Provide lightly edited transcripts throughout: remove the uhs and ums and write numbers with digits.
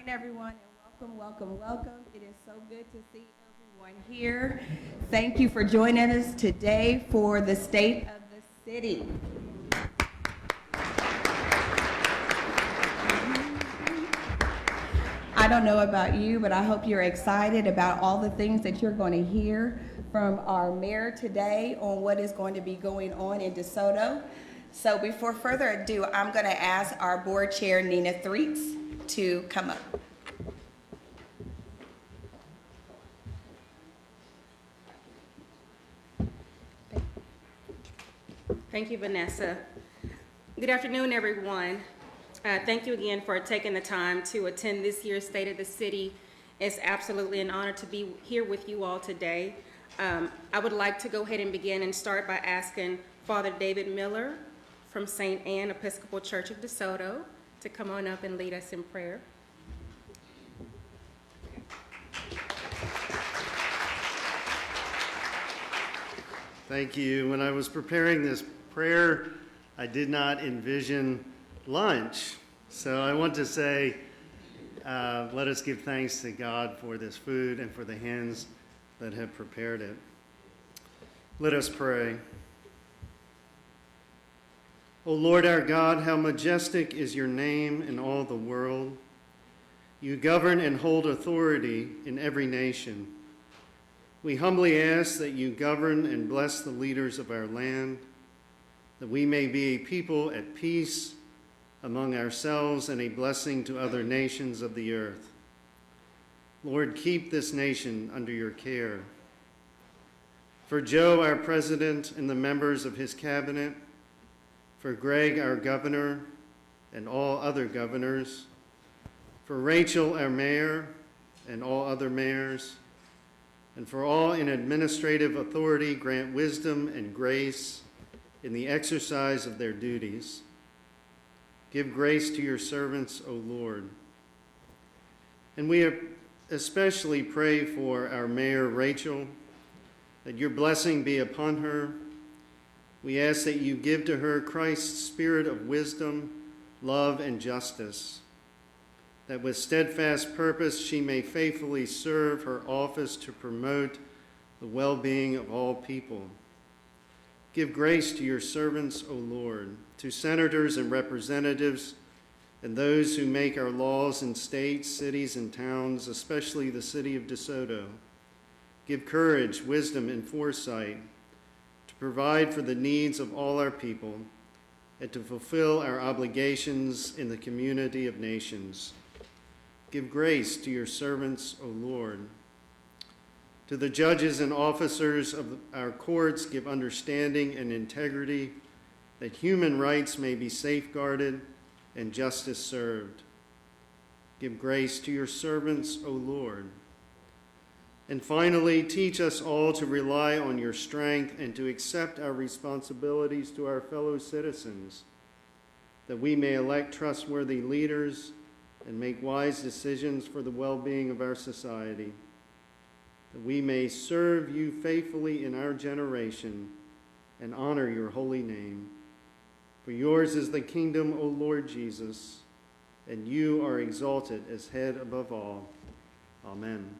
Everyone, and welcome. It is so good to see everyone here. Thank you for joining us today for the State of the City. I don't know about you, but I hope you're excited about all the things that you're going to hear from our mayor today on what is going to be going on in DeSoto. So before further ado, I'm going to ask our board chair, Nina Threets, to come up. Thank you, Vanessa. Good afternoon, everyone. Thank you again for taking the time to attend this year's State of the City. It's absolutely an honor to be here with you all today. I would like to go ahead and begin and start by asking Father David Miller from St. Anne Episcopal Church of DeSoto to come on up and lead us in prayer. Thank you. When I was preparing this prayer, I did not envision lunch. So I want to say, let us give thanks to God for this food and for the hands that have prepared it. Let us pray. O Lord our God, how majestic is your name in all the world. You govern and hold authority in every nation. We humbly ask that you govern and bless the leaders of our land, that we may be a people at peace among ourselves and a blessing to other nations of the earth. Lord, keep this nation under your care. For Joe, our president, and the members of his cabinet, for Greg, our governor, and all other governors, for Rachel, our mayor, and all other mayors, and for all in administrative authority, grant wisdom and grace in the exercise of their duties. Give grace to your servants, O Lord. And we especially pray for our Mayor, Rachel, that your blessing be upon her. We ask that you give to her Christ's spirit of wisdom, love, and justice, that with steadfast purpose she may faithfully serve her office to promote the well-being of all people. Give grace to your servants, O Lord, to senators and representatives, and those who make our laws in states, cities, and towns, especially the city of DeSoto. Give courage, wisdom, and foresight to provide for the needs of all our people and to fulfill our obligations in the community of nations. Give grace to your servants, O Lord. To the judges and officers of our courts, give understanding and integrity, that human rights may be safeguarded and justice served. Give grace to your servants, O Lord. And finally, teach us all to rely on your strength and to accept our responsibilities to our fellow citizens, that we may elect trustworthy leaders and make wise decisions for the well-being of our society, that we may serve you faithfully in our generation and honor your holy name. For yours is the kingdom, O Lord Jesus, and you are exalted as head above all. Amen.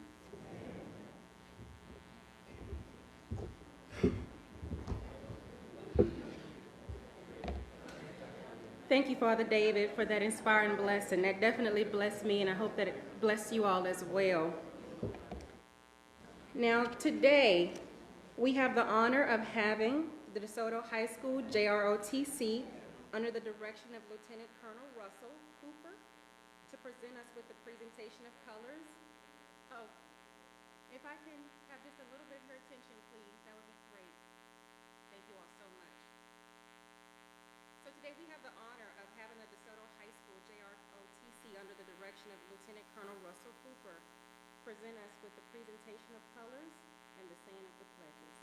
Thank you, Father David, for that inspiring blessing. That definitely blessed me, and I hope that it blessed you all as well. Now, today, we have the honor of having the DeSoto High School JROTC under the direction of Lieutenant Colonel Russell Hooper to present us with the presentation of colors. Oh, if I can have just a little bit of your attention, please, that would be great. Thank you all so much. So today we have the honor of having the DeSoto High School JROTC under the direction of Lieutenant Colonel Russell Hooper present us with the presentation of colors and the saying of the pledges.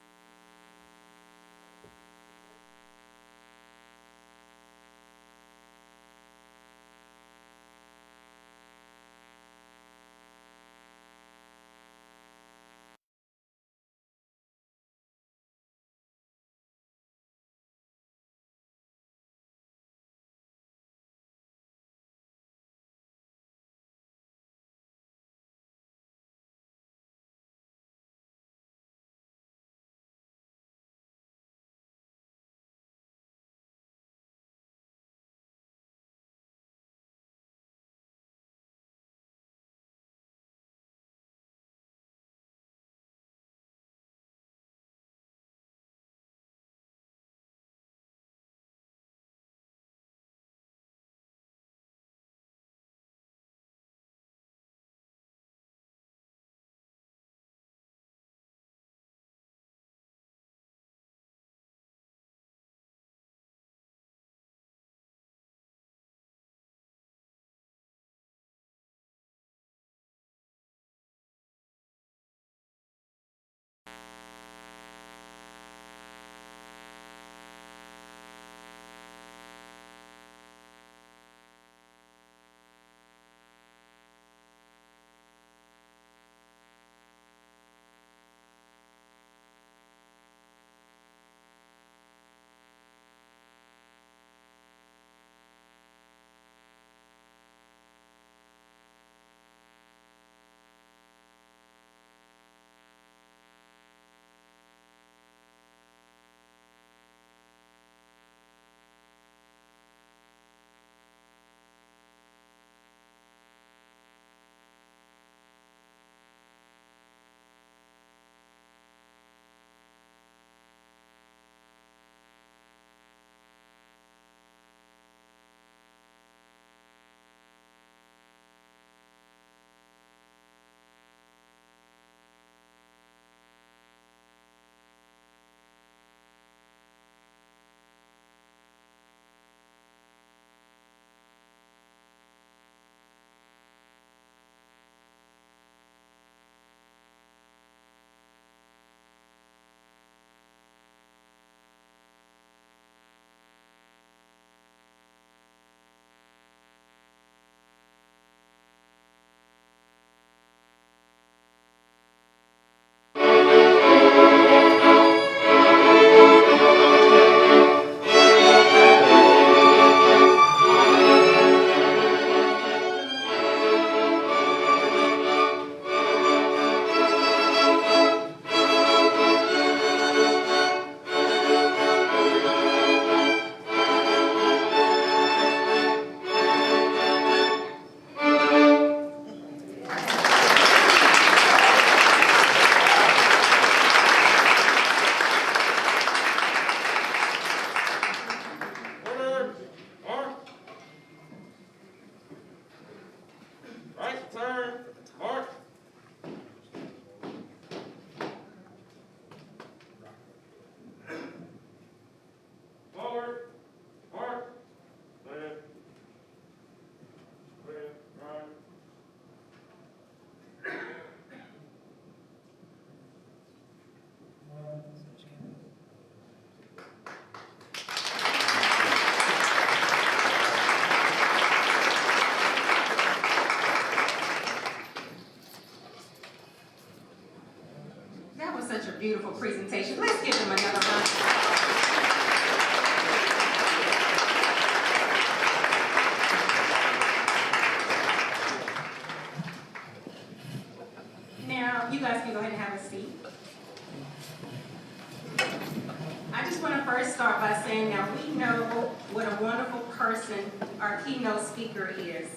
just want to first start by saying that we know what a wonderful person our keynote speaker is.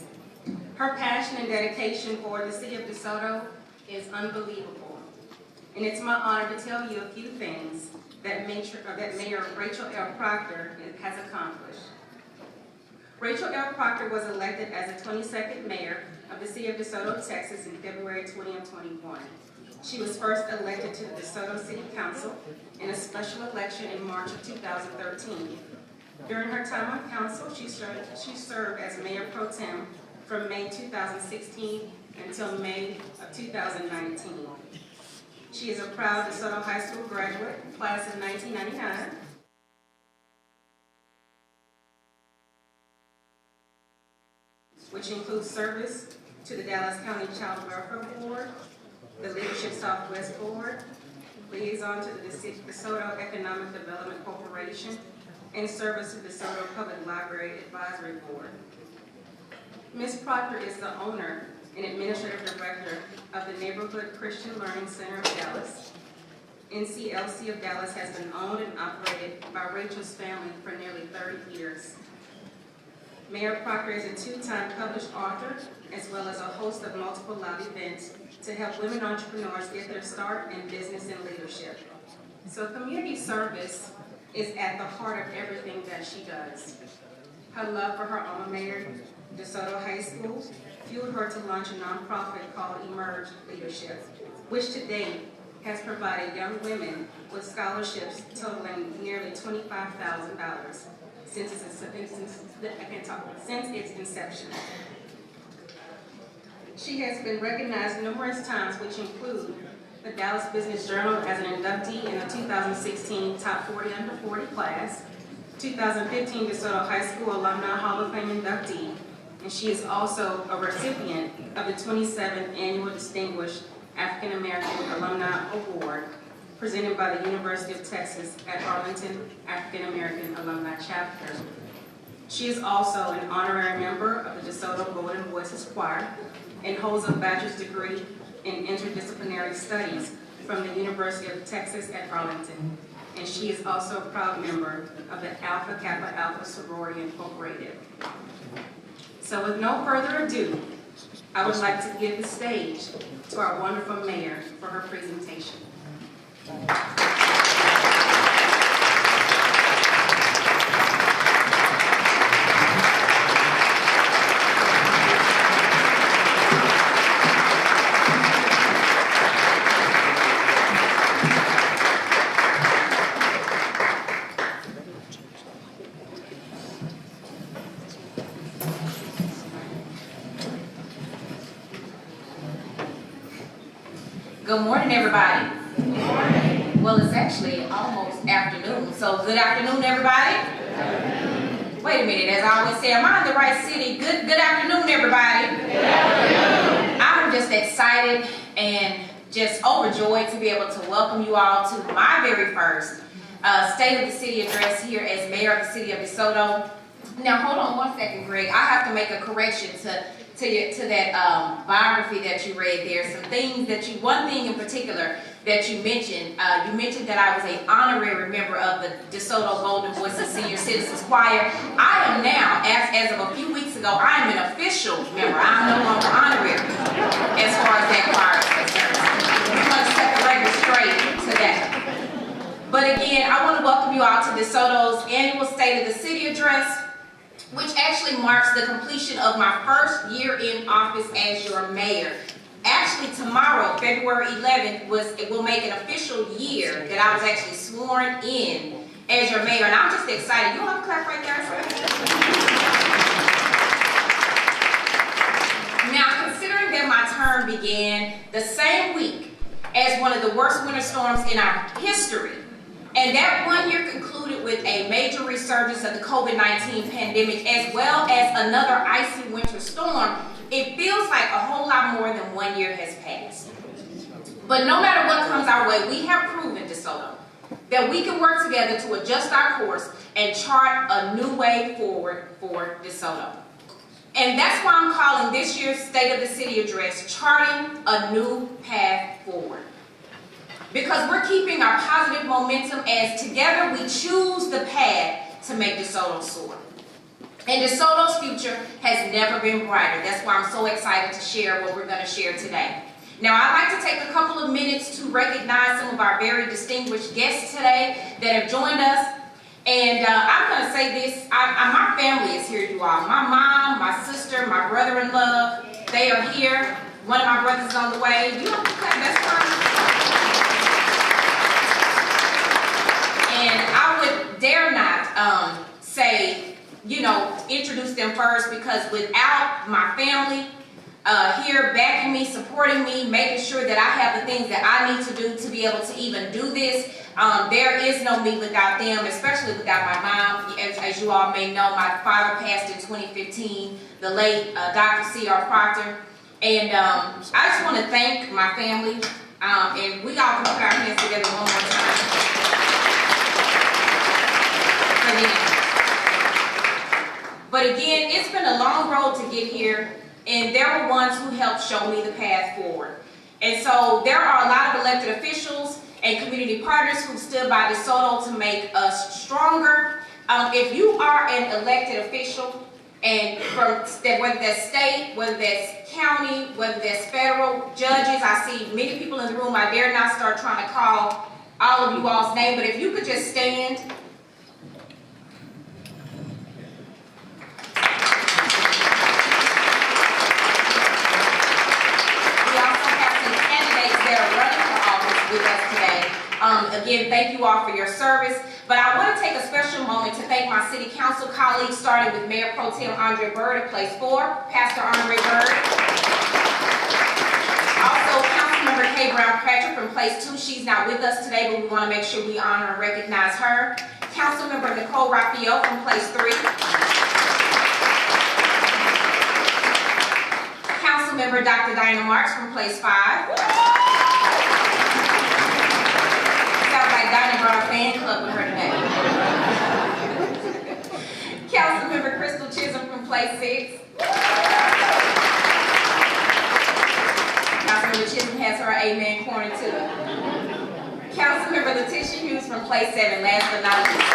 Her passion and dedication for the city of DeSoto is unbelievable. And it's my honor to tell you a few things that Mayor Rachel L. Proctor has accomplished. Rachel L. Proctor was elected as the 22nd mayor of the city of DeSoto, Texas in February 2021. She was first elected to the DeSoto City Council in a special election in March of 2013. During her time on council, she served as mayor pro tem from May 2016 until May of 2019. She is a proud DeSoto High School graduate, class of 1999. Which includes service to the Dallas County Child Welfare Board, the Leadership Southwest Board, liaison to the DeSoto Economic Development Corporation, and service to the DeSoto Public Library Advisory Board. Ms. Proctor is the owner and administrative director of the Neighborhood Christian Learning Center of Dallas. NCLC of Dallas has been owned and operated by Rachel's family for nearly 30 years. Mayor Proctor is a two-time published author, as well as a host of multiple live events to help women entrepreneurs get their start in business and leadership. So community service is at the heart of everything that she does. Her love for her alma mater, DeSoto High School, fueled her to launch a nonprofit called Emerge Leadership, which to date has provided young women with scholarships totaling nearly $25,000 since its inception. She has been recognized numerous times, which include the Dallas Business Journal as an inductee in the 2016 Top 40 Under 40 class, 2015 DeSoto High School Alumni Hall of Fame inductee, and she is also a recipient of the 27th Annual Distinguished African American Alumni Award presented by the University of Texas at Arlington African American Alumni Chapter. She is also an honorary member of the DeSoto Golden Voices Choir and holds a bachelor's degree in interdisciplinary studies from the University of Texas at Arlington. And she is also a proud member of the Alpha Kappa Alpha Sorority Incorporated. So with no further ado, I would like to give the stage to our wonderful mayor for her presentation. Good morning, everybody. Good morning. Well, it's actually almost afternoon, so good afternoon, everybody. Good afternoon. Wait a minute, as I always say, am I in the right city? Good afternoon, everybody. Good afternoon. I'm just excited and just overjoyed to be able to welcome you all to my very first State of the City address here as Mayor of the City of DeSoto. Now, hold on one second, Greg. I have to make a correction to that biography that you read there. Some things that one thing in particular that you mentioned that I was an honorary member of the DeSoto Golden Voices Senior Citizens Choir. I am now, as of a few weeks ago, I am an official member. I'm no longer honorary as far as that choir is concerned. We must set the record straight to that. But again, I want to welcome you all to DeSoto's annual State of the City address, which actually marks the completion of my first year in office as your mayor. Actually, tomorrow, February 11th, it will make an official year that I was actually sworn in as your mayor, and I'm just excited. You want to clap right there? Now, considering that my term began the same week as one of the worst winter storms in our history, and that 1 year concluded with a major resurgence of the COVID-19 pandemic, as well as another icy winter storm, it feels like a whole lot more than 1 year has passed. But no matter what comes our way, we have proven, DeSoto, that we can work together to adjust our course and chart a new way forward for DeSoto. And that's why I'm calling this year's State of the City address, Charting a New Path Forward. because we're keeping our positive momentum as together we choose the path to make DeSoto soar. And DeSoto's future has never been brighter. That's why I'm so excited to share what we're going to share today. Now, I'd like to take a couple of minutes to recognize some of our very distinguished guests today that have joined us. And I'm going to say this, my family is here, you all. My mom, my sister, my brother-in-law, they are here. One of my brothers is on the way. You don't have to clap, that's fine. And I would dare not say, you know, introduce them first, because without my family here backing me, supporting me, making sure that I have the things that I need to do to be able to even do this, there is no me without them, especially without my mom. As you all may know, my father passed in 2015, the late Dr. C.R. Proctor. And I just want to thank my family, and we all can put our hands together one more time for them. But again, it's been a long road to get here, and there were ones who helped show me the path forward. And so there are a lot of elected officials and community partners who stood by DeSoto to make us stronger. If you are an elected official, and from whether that's state, whether that's county, whether that's federal, judges, I see many people in the room, I dare not start trying to call all of you all's name, but if you could just stand. With us today. Again, thank you all for your service, but I want to take a special moment to thank my city council colleagues, starting with Mayor Pro Tem Andre Bird of Place 4, Pastor Andre Bird. Also, Councilmember Kay Brown Patrick from Place 2. She's not with us today, but we want to make sure we honor and recognize her. Councilmember Nicole Raphael from Place 3. Councilmember Dr. Diana Marks from Place 5. Dinah brought a fan club with her today. Councilmember Crystal Chisholm from Place 6. Councilmember Chisholm has her amen corner too. Councilmember Letitia Hughes from Place 7, last but not least.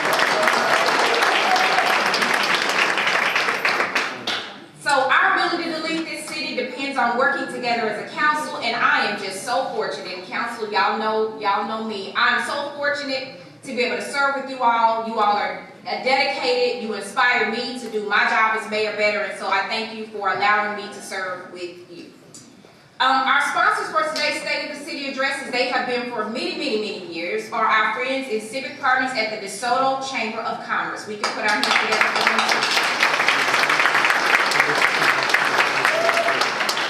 So our ability to lead this city depends on working together as a council, and I am just so fortunate. Council, y'all know me. I'm so fortunate to be able to serve with you all. You all are dedicated. You inspire me to do my job as mayor better, and so I thank you for allowing me to serve with you. Our sponsors for today's State of the City addresses, they have been for many, many, many years, are our friends and civic partners at the DeSoto Chamber of Commerce. We can put our hands together for them.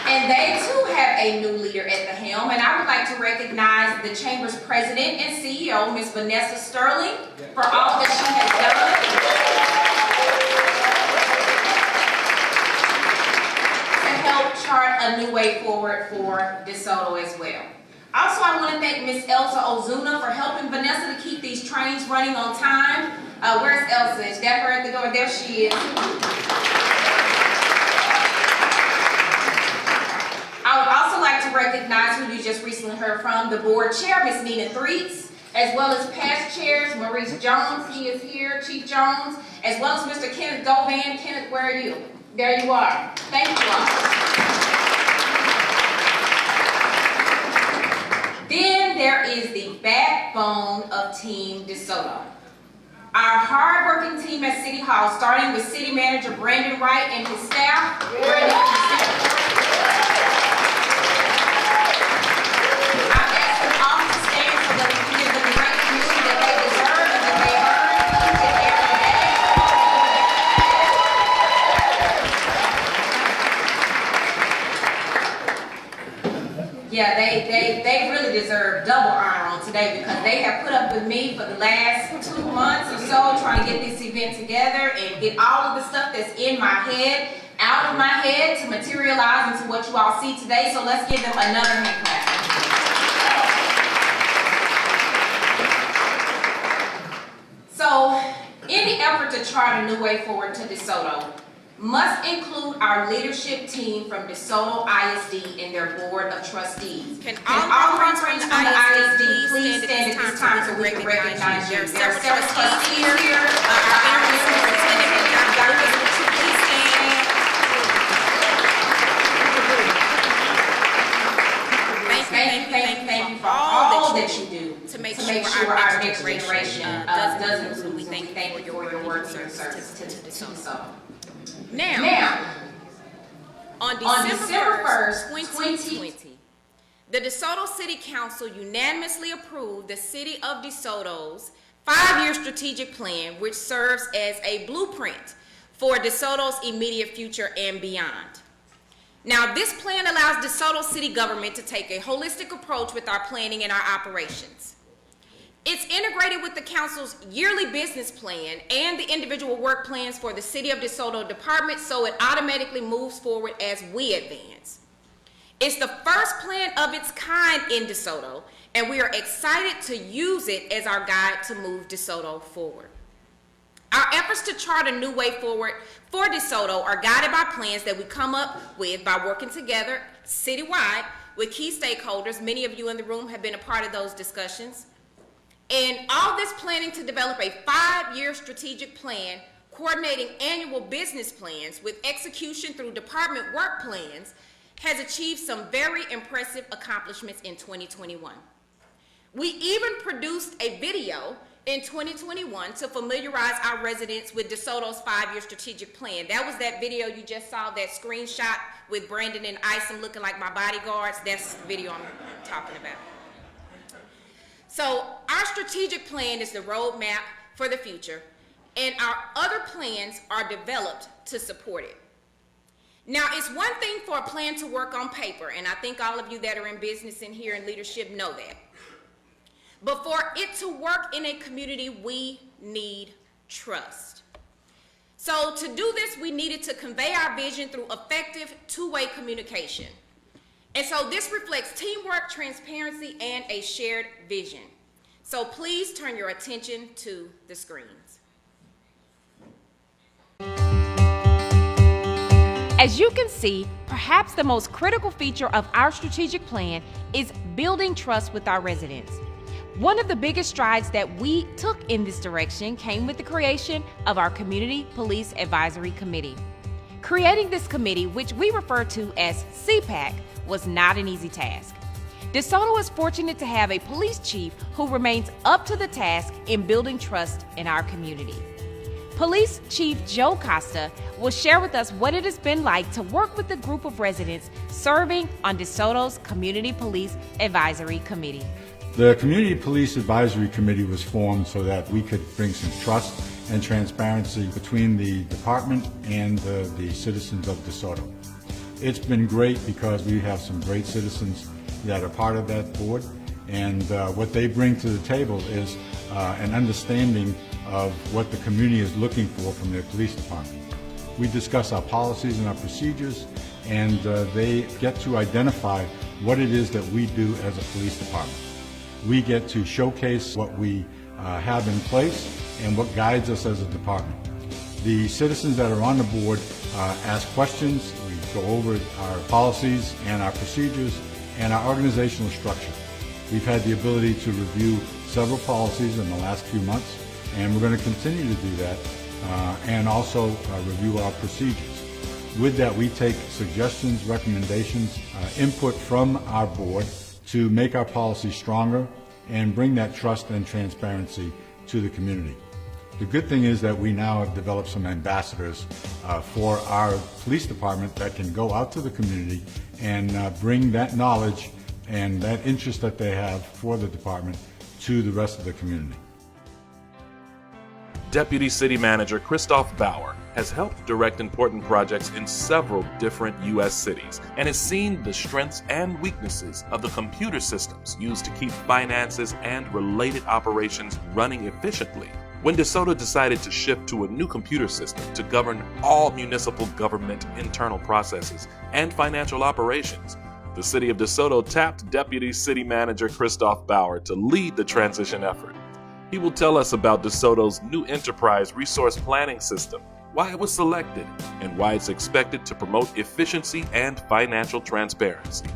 And they too have a new leader at the helm, and I would like to recognize the Chamber's president and CEO, Ms. Vanessa Sterling, for all that she has done to help chart a new way forward for DeSoto as well. Also, I want to thank Ms. Elsa Ozuna for helping Vanessa to keep these trains running on time. Where's Elsa? Is that her at the door? There she is. I would also like to recognize who you just recently heard from, the board chair, Ms. Nina Threets, as well as past chairs, Maurice Jones, he is here, Chief Jones, as well as Mr. Kenneth Govan. Kenneth, where are you? There you are. Thank you all. Then there is the backbone of Team DeSoto. Our hard-working team at City Hall, starting with City Manager Brandon Wright and his staff. Yeah, they really deserve double honor on today, because they have put up with me for the last 2 months or so trying to get this event together and get all of the stuff that's in my head out of my head to materialize into what you all see today. So let's give them another hand clap. So in the effort to chart a new way forward to DeSoto, must include our leadership team from DeSoto ISD and their board of trustees. Can all members from the ISD please stand at this time so we can recognize you? There are several trustees here. Our superintendent, Dr. Lucas, please stand. Thank you for all that you do to make sure our next generation doesn't lose. We thank you for your work and your service to DeSoto. Now, on December 1st, 2020, the DeSoto City Council unanimously approved the City of DeSoto's 5-year strategic plan, which serves as a blueprint for DeSoto's immediate future and beyond. Now, this plan allows DeSoto City government to take a holistic approach with our planning and our operations. It's integrated with the council's yearly business plan and the individual work plans for the City of DeSoto department, so it automatically moves forward as we advance. It's the first plan of its kind in DeSoto, and we are excited to use it as our guide to move DeSoto forward. Our efforts to chart a new way forward for DeSoto are guided by plans that we come up with by working together citywide with key stakeholders. Many of you in the room have been a part of those discussions. And all this planning to develop a 5-year strategic plan, coordinating annual business plans with execution through department work plans, has achieved some very impressive accomplishments in 2021. We even produced a video in 2021 to familiarize our residents with DeSoto's 5-year strategic plan. That was that video you just saw, that screenshot with Brandon and Isom looking like my bodyguards. That's the video I'm talking about. So our strategic plan is the roadmap for the future, and our other plans are developed to support it. Now, it's one thing for a plan to work on paper, and I think all of you that are in business in here and leadership know that. But for it to work in a community, we need trust. So to do this, we needed to convey our vision through effective two-way communication. And so this reflects teamwork, transparency, and a shared vision. So please turn your attention to the screens. As you can see, perhaps the most critical feature of our strategic plan is building trust with our residents. One of the biggest strides that we took in this direction came with the creation of our Community Police Advisory Committee. Creating this committee, which we refer to as CPAC, was not an easy task. DeSoto is fortunate to have a police chief who remains up to the task in building trust in our community. Police Chief Joe Costa will share with us what it has been like to work with a group of residents serving on DeSoto's Community Police Advisory Committee. The Community Police Advisory Committee was formed so that we could bring some trust and transparency between the department and the citizens of DeSoto. It's been great because we have some great citizens that are part of that board, and what they bring to the table is an understanding of what the community is looking for from their police department. We discuss our policies and our procedures, and they get to identify what it is that we do as a police department. We get to showcase what we have in place and what guides us as a department. The citizens that are on the board ask questions. We go over our policies and our procedures and our organizational structure. We've had the ability to review several policies in the last few months, and we're going to continue to do that and also review our procedures. With that, we take suggestions, recommendations, input from our board to make our policies stronger and bring that trust and transparency to the community. The good thing is that we now have developed some ambassadors for our police department that can go out to the community and bring that knowledge and that interest that they have for the department to the rest of the community. Deputy City Manager Christoph Bauer has helped direct important projects in several different U.S. cities and has seen the strengths and weaknesses of the computer systems used to keep finances and related operations running efficiently. When DeSoto decided to shift to a new computer system to govern all municipal government internal processes and financial operations, the City of DeSoto tapped Deputy City Manager Christoph Bauer to lead the transition effort. He will tell us about DeSoto's new enterprise resource planning system why it was selected, and why it's expected to promote efficiency and financial transparency.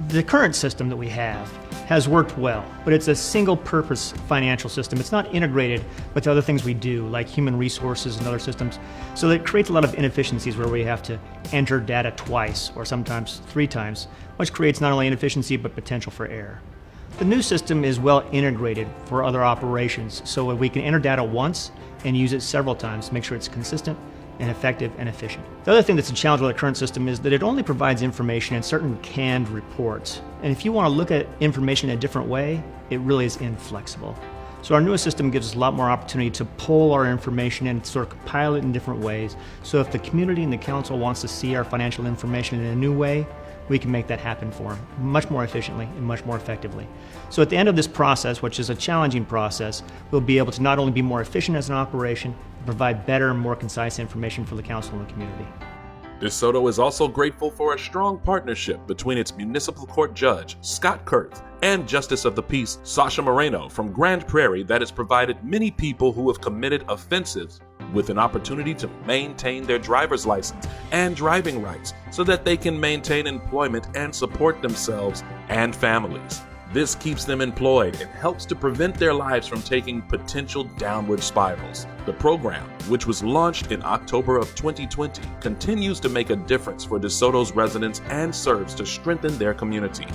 The current system that we have has worked well, but it's a single-purpose financial system. It's not integrated with the other things we do, like human resources and other systems. So it creates a lot of inefficiencies where we have to enter data twice or sometimes 3 times, which creates not only inefficiency but potential for error. The new system is well integrated for other operations, so we can enter data once and use it several times to make sure it's consistent and effective and efficient. The other thing that's a challenge with the current system is that it only provides information in certain canned reports. And if you want to look at information in a different way, it really is inflexible. So our newest system gives us a lot more opportunity to pull our information and sort of compile it in different ways. So if the community and the council wants to see our financial information in a new way, we can make that happen for them much more efficiently and much more effectively. So at the end of this process, which is a challenging process, we'll be able to not only be more efficient as an operation, but provide better and more concise information for the council and the community. DeSoto is also grateful for a strong partnership between its municipal court judge, Scott Kurth, and Justice of the Peace, Sasha Moreno from Grand Prairie, that has provided many people who have committed offenses with an opportunity to maintain their driver's license and driving rights so that they can maintain employment and support themselves and families. This keeps them employed and helps to prevent their lives from taking potential downward spirals. The program, which was launched in October of 2020, continues to make a difference for DeSoto's residents and serves to strengthen their community.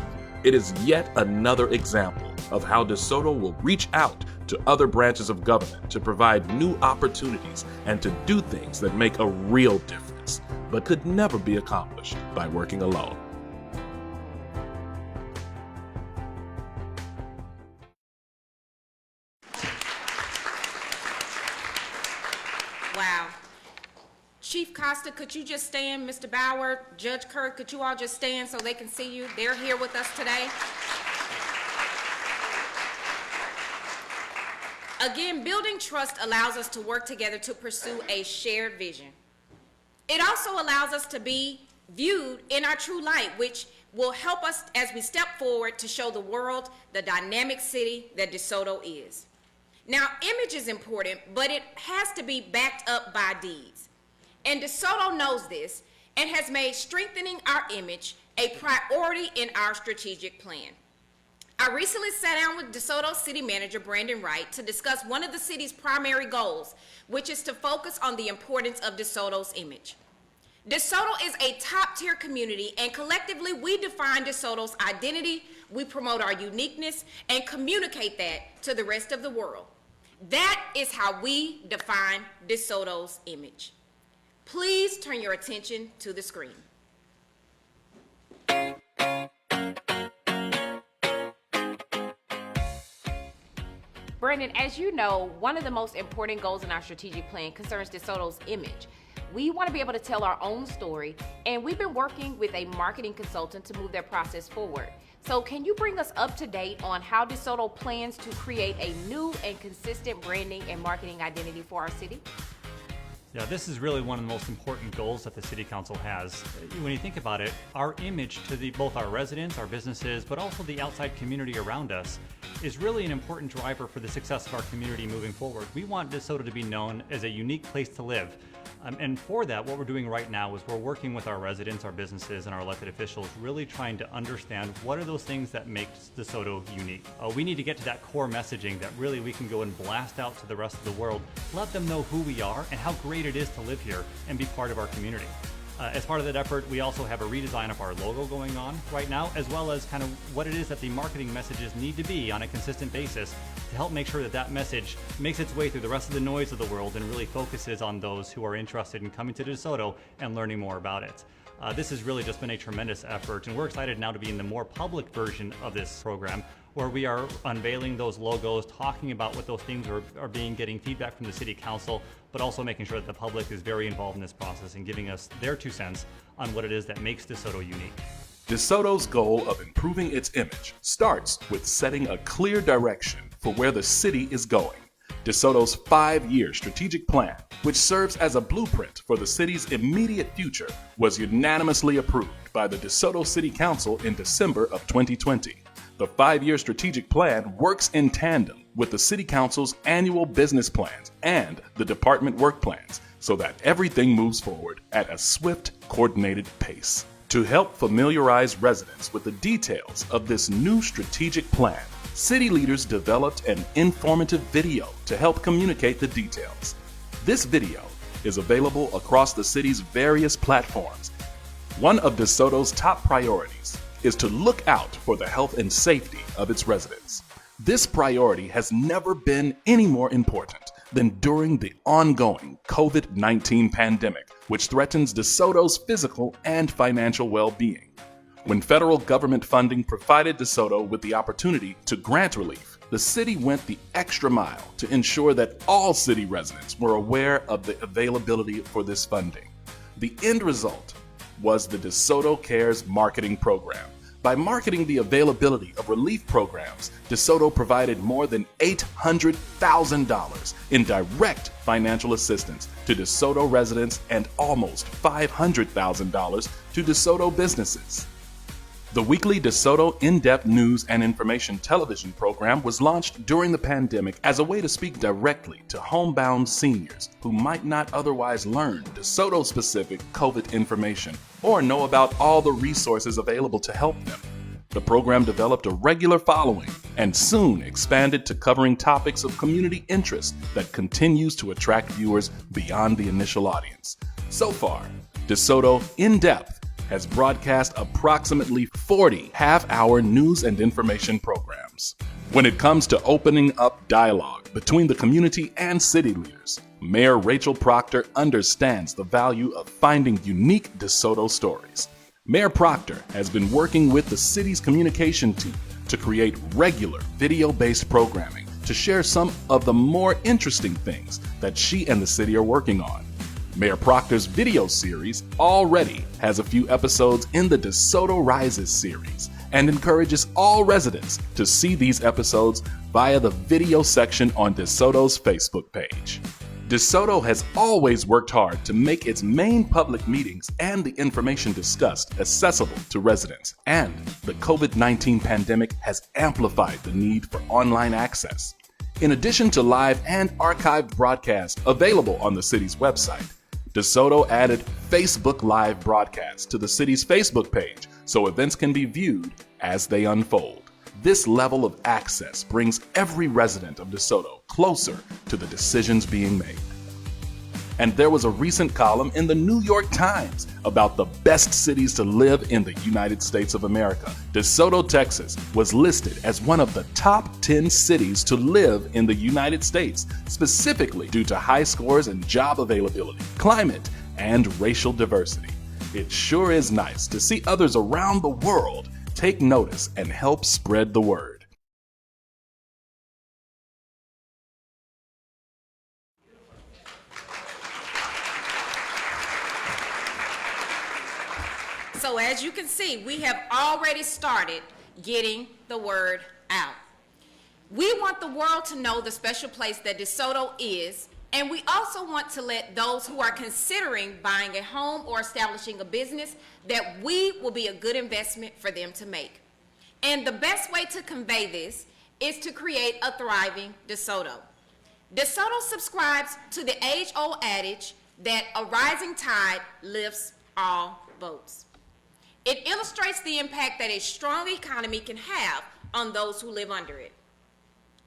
It is yet another example of how DeSoto will reach out to other branches of government to provide new opportunities and to do things that make a real difference, but could never be accomplished by working alone. Wow. Chief Costa, could you just stand? Mr. Bauer, Judge Kirk, could you all just stand so they can see you? They're here with us today. Again, building trust allows us to work together to pursue a shared vision. It also allows us to be viewed in our true light, which will help us as we step forward to show the world the dynamic city that DeSoto is. Now, image is important, but it has to be backed up by deeds. And DeSoto knows this and has made strengthening our image a priority in our strategic plan. I recently sat down with DeSoto City Manager Brandon Wright to discuss one of the city's primary goals, which is to focus on the importance of DeSoto's image. DeSoto is a top-tier community, and collectively we define DeSoto's identity, we promote our uniqueness, and communicate that to the rest of the world. That is how we define DeSoto's image. Please turn your attention to the screen. Brandon, as you know, one of the most important goals in our strategic plan concerns DeSoto's image. We want to be able to tell our own story, and we've been working with a marketing consultant to move their process forward. So can you bring us up to date on how DeSoto plans to create a new and consistent branding and marketing identity for our city? Yeah, this is really one of the most important goals that the City Council has. When you think about it, our image to both our residents, our businesses, but also the outside community around us is really an important driver for the success of our community moving forward. We want DeSoto to be known as a unique place to live. And for that, what we're doing right now is we're working with our residents, our businesses, and our elected officials, really trying to understand what are those things that make DeSoto unique. We need to get to that core messaging that really we can go and blast out to the rest of the world, let them know who we are and how great it is to live here and be part of our community. As part of that effort, we also have a redesign of our logo going on right now, as well as kind of what it is that the marketing messages need to be on a consistent basis to help make sure that that message makes its way through the rest of the noise of the world and really focuses on those who are interested in coming to DeSoto and learning more about it. This has really just been a tremendous effort, and we're excited now to be in the more public version of this program, where we are unveiling those logos, talking about what those things are getting feedback from the City Council, but also making sure that the public is very involved in this process and giving us their 2 cents on what it is that makes DeSoto unique. DeSoto's goal of improving its image starts with setting a clear direction for where the city is going. DeSoto's 5-year strategic plan, which serves as a blueprint for the city's immediate future, was unanimously approved by the DeSoto City Council in December of 2020. The 5-year strategic plan works in tandem with the City Council's annual business plans and the department work plans, so that everything moves forward at a swift, coordinated pace. To help familiarize residents with the details of this new strategic plan, city leaders developed an informative video to help communicate the details. This video is available across the city's various platforms. One of DeSoto's top priorities is to look out for the health and safety of its residents. This priority has never been any more important than during the ongoing COVID-19 pandemic, which threatens DeSoto's physical and financial well-being. When federal government funding provided DeSoto with the opportunity to grant relief, the city went the extra mile to ensure that all city residents were aware of the availability for this funding. The end result was the DeSoto Cares marketing program. By marketing the availability of relief programs, DeSoto provided more than $800,000 in direct financial assistance to DeSoto residents and almost $500,000 to DeSoto businesses. The weekly DeSoto in-depth news and information television program was launched during the pandemic as a way to speak directly to homebound seniors who might not otherwise learn DeSoto-specific COVID information or know about all the resources available to help them. The program developed a regular following and soon expanded to covering topics of community interest that continues to attract viewers beyond the initial audience. So far, DeSoto In-Depth has broadcast approximately 40 half-hour news and information programs. When it comes to opening up dialogue between the community and city leaders, Mayor Rachel Proctor understands the value of finding unique DeSoto stories. Mayor Proctor has been working with the city's communication team to create regular video-based programming to share some of the more interesting things that she and the city are working on. Mayor Proctor's video series already has a few episodes in the DeSoto Rises series and encourages all residents to see these episodes via the video section on DeSoto's Facebook page. DeSoto has always worked hard to make its main public meetings and the information discussed accessible to residents, and the COVID-19 pandemic has amplified the need for online access. In addition to live and archived broadcasts available on the city's website, DeSoto added Facebook Live broadcasts to the city's Facebook page so events can be viewed as they unfold. This level of access brings every resident of DeSoto closer to the decisions being made. And there was a recent column in the New York Times about the best cities to live in the United States of America. DeSoto, Texas was listed as one of the top 10 cities to live in the United States, specifically due to high scores in job availability, climate, and racial diversity. It sure is nice to see others around the world take notice and help spread the word. So as you can see, we have already started getting the word out. We want the world to know the special place that DeSoto is, and we also want to let those who are considering buying a home or establishing a business that we will be a good investment for them to make. And the best way to convey this is to create a thriving DeSoto. DeSoto subscribes to the age-old adage that a rising tide lifts all boats. It illustrates the impact that a strong economy can have on those who live under it.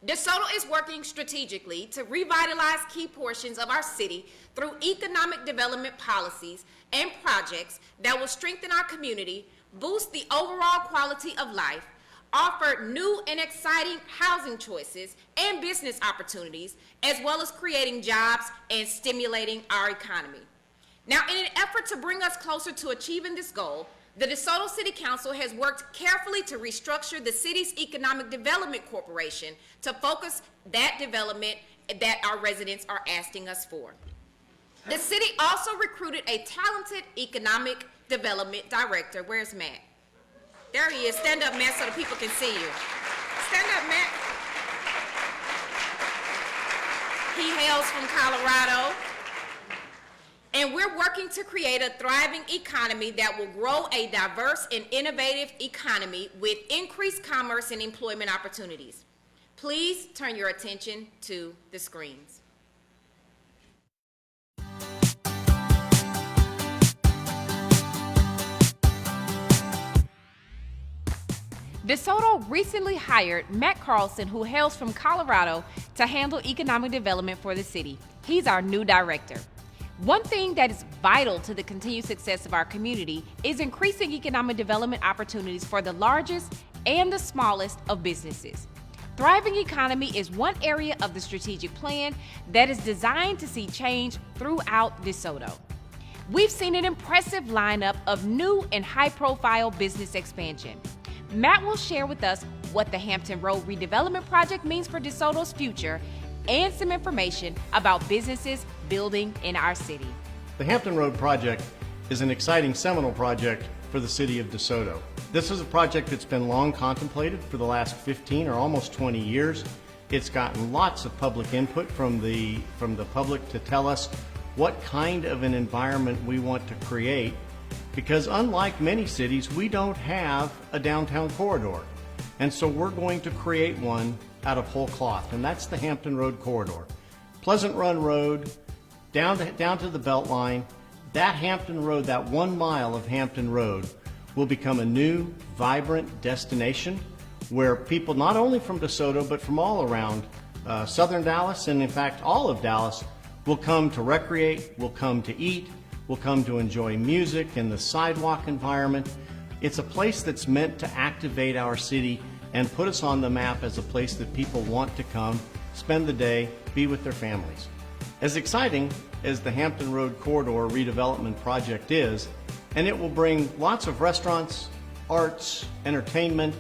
DeSoto is working strategically to revitalize key portions of our city through economic development policies and projects that will strengthen our community, boost the overall quality of life, offer new and exciting housing choices and business opportunities, as well as creating jobs and stimulating our economy. Now, in an effort to bring us closer to achieving this goal, the DeSoto City Council has worked carefully to restructure the city's Economic Development Corporation to focus that development that our residents are asking us for. The city also recruited a talented economic development director. Where's Matt? There he is. Stand up, Matt, so the people can see you. Stand up, Matt. He hails from Colorado. And we're working to create a thriving economy that will grow a diverse and innovative economy with increased commerce and employment opportunities. Please turn your attention to the screens. DeSoto recently hired Matt Carlson, who hails from Colorado, to handle economic development for the city. He's our new director. One thing that is vital to the continued success of our community is increasing economic development opportunities for the largest and the smallest of businesses. Thriving economy is one area of the strategic plan that is designed to see change throughout DeSoto. We've seen an impressive lineup of new and high-profile business expansion. Matt will share with us what the Hampton Road redevelopment project means for DeSoto's future and some information about businesses building in our city. The Hampton Road project is an exciting seminal project for the city of DeSoto. This is a project that's been long contemplated for the last 15 or almost 20 years. It's gotten lots of public input from the public to tell us what kind of an environment we want to create, because unlike many cities, we don't have a downtown corridor. And so we're going to create one out of whole cloth, and that's the Hampton Road corridor. Pleasant Run Road, down to the Beltline, that Hampton Road, that 1 mile of Hampton Road, will become a new, vibrant destination where people not only from DeSoto, but from all around southern Dallas, and in fact all of Dallas, will come to recreate, will come to eat, will come to enjoy music and the sidewalk environment. It's a place that's meant to activate our city and put us on the map as a place that people want to come, spend the day, be with their families. As exciting as the Hampton Road Corridor redevelopment project is, and it will bring lots of restaurants, arts, entertainment,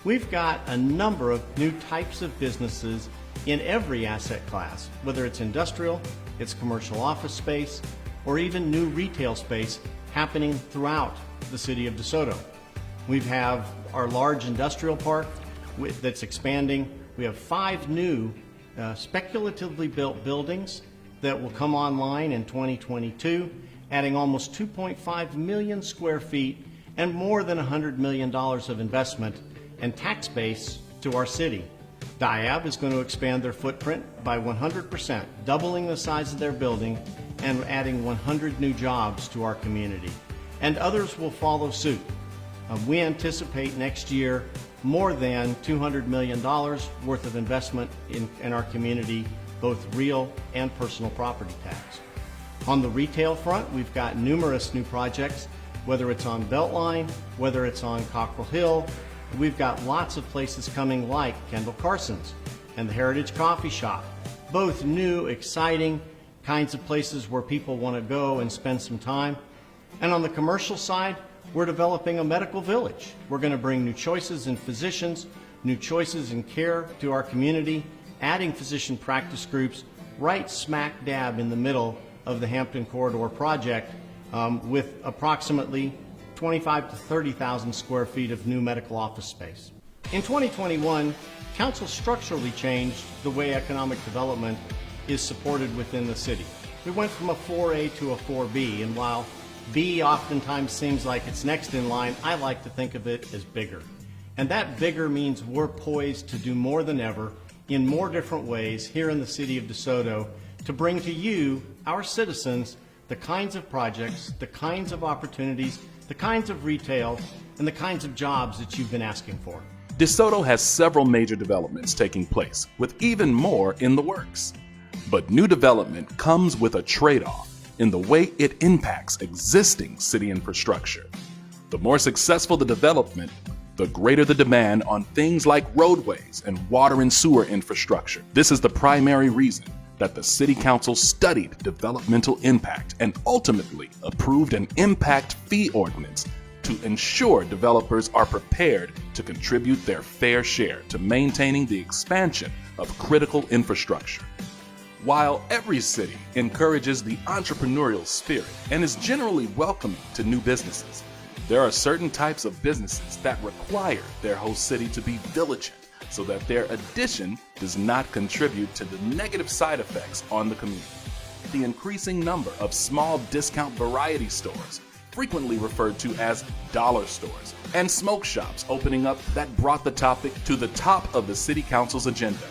we've got a number of new types of businesses in every asset class, whether it's industrial, it's commercial office space, or even new retail space happening throughout the city of DeSoto. We have our large industrial park that's expanding. We have 5 new speculatively built buildings that will come online in 2022, adding almost 2.5 million square feet and more than $100 million of investment and tax base to our city. Diab is going to expand their footprint by 100%, doubling the size of their building and adding 100 new jobs to our community. And others will follow suit. We anticipate next year more than $200 million worth of investment in our community, both real and personal property tax. On the retail front, we've got numerous new projects, whether it's on Beltline, whether it's on Cockrell Hill. We've got lots of places coming like Kendall Carson's and the Heritage Coffee Shop, both new, exciting kinds of places where people want to go and spend some time. And on the commercial side, we're developing a medical village. We're going to bring new choices in physicians, new choices in care to our community, adding physician practice groups right smack dab in the middle of the Hampton Corridor project with approximately 25 to 30,000 square feet of new medical office space. In 2021, Council structurally changed the way economic development is supported within the city. We went from a 4A to a 4B, and while B oftentimes seems like it's next in line, I like to think of it as bigger. And that bigger means we're poised to do more than ever in more different ways here in the city of DeSoto to bring to you, our citizens, the kinds of projects, the kinds of opportunities, the kinds of retail, and the kinds of jobs that you've been asking for. DeSoto has several major developments taking place, with even more in the works. But new development comes with a trade-off in the way it impacts existing city infrastructure. The more successful the development, the greater the demand on things like roadways and water and sewer infrastructure. This is the primary reason that the City Council studied developmental impact and ultimately approved an impact fee ordinance to ensure developers are prepared to contribute their fair share to maintaining the expansion of critical infrastructure. While every city encourages the entrepreneurial spirit and is generally welcoming to new businesses, there are certain types of businesses that require their host city to be vigilant so that their addition does not contribute to the negative side effects on the community. The increasing number of small discount variety stores, frequently referred to as dollar stores, and smoke shops opening up that brought the topic to the top of the City Council's agenda.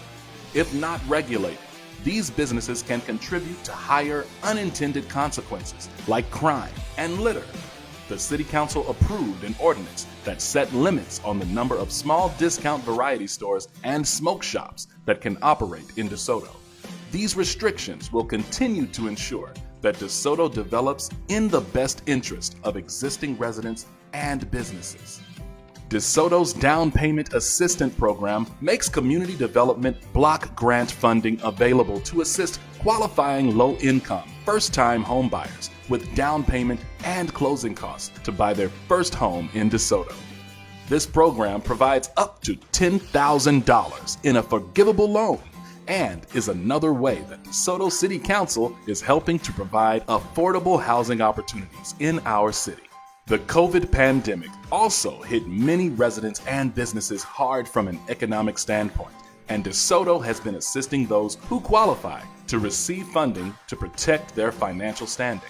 If not regulated, these businesses can contribute to higher unintended consequences like crime and litter. the City Council approved an ordinance that set limits on the number of small discount variety stores and smoke shops that can operate in DeSoto. These restrictions will continue to ensure that DeSoto develops in the best interest of existing residents and businesses. DeSoto's Down Payment Assistance Program makes community development block grant funding available to assist qualifying low-income, first-time home buyers with down payment and closing costs to buy their first home in DeSoto. This program provides up to $10,000 in a forgivable loan and is another way that DeSoto City Council is helping to provide affordable housing opportunities in our city. The COVID pandemic also hit many residents and businesses hard from an economic standpoint, and DeSoto has been assisting those who qualify to receive funding to protect their financial standing.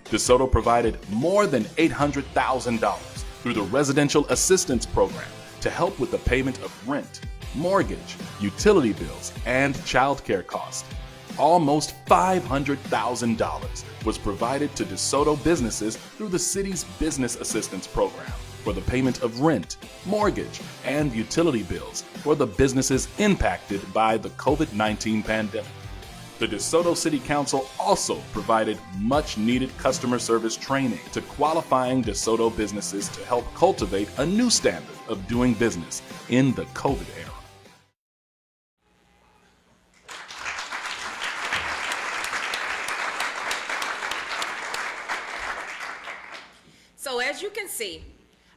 DeSoto provided more than $800,000 through the Residential Assistance Program to help with the payment of rent, mortgage, utility bills, and childcare costs. Almost $500,000 was provided to DeSoto businesses through the city's Business Assistance Program for the payment of rent, mortgage, and utility bills for the businesses impacted by the COVID-19 pandemic. The DeSoto City Council also provided much-needed customer service training to qualifying DeSoto businesses to help cultivate a new standard of doing business in the COVID era. So as you can see,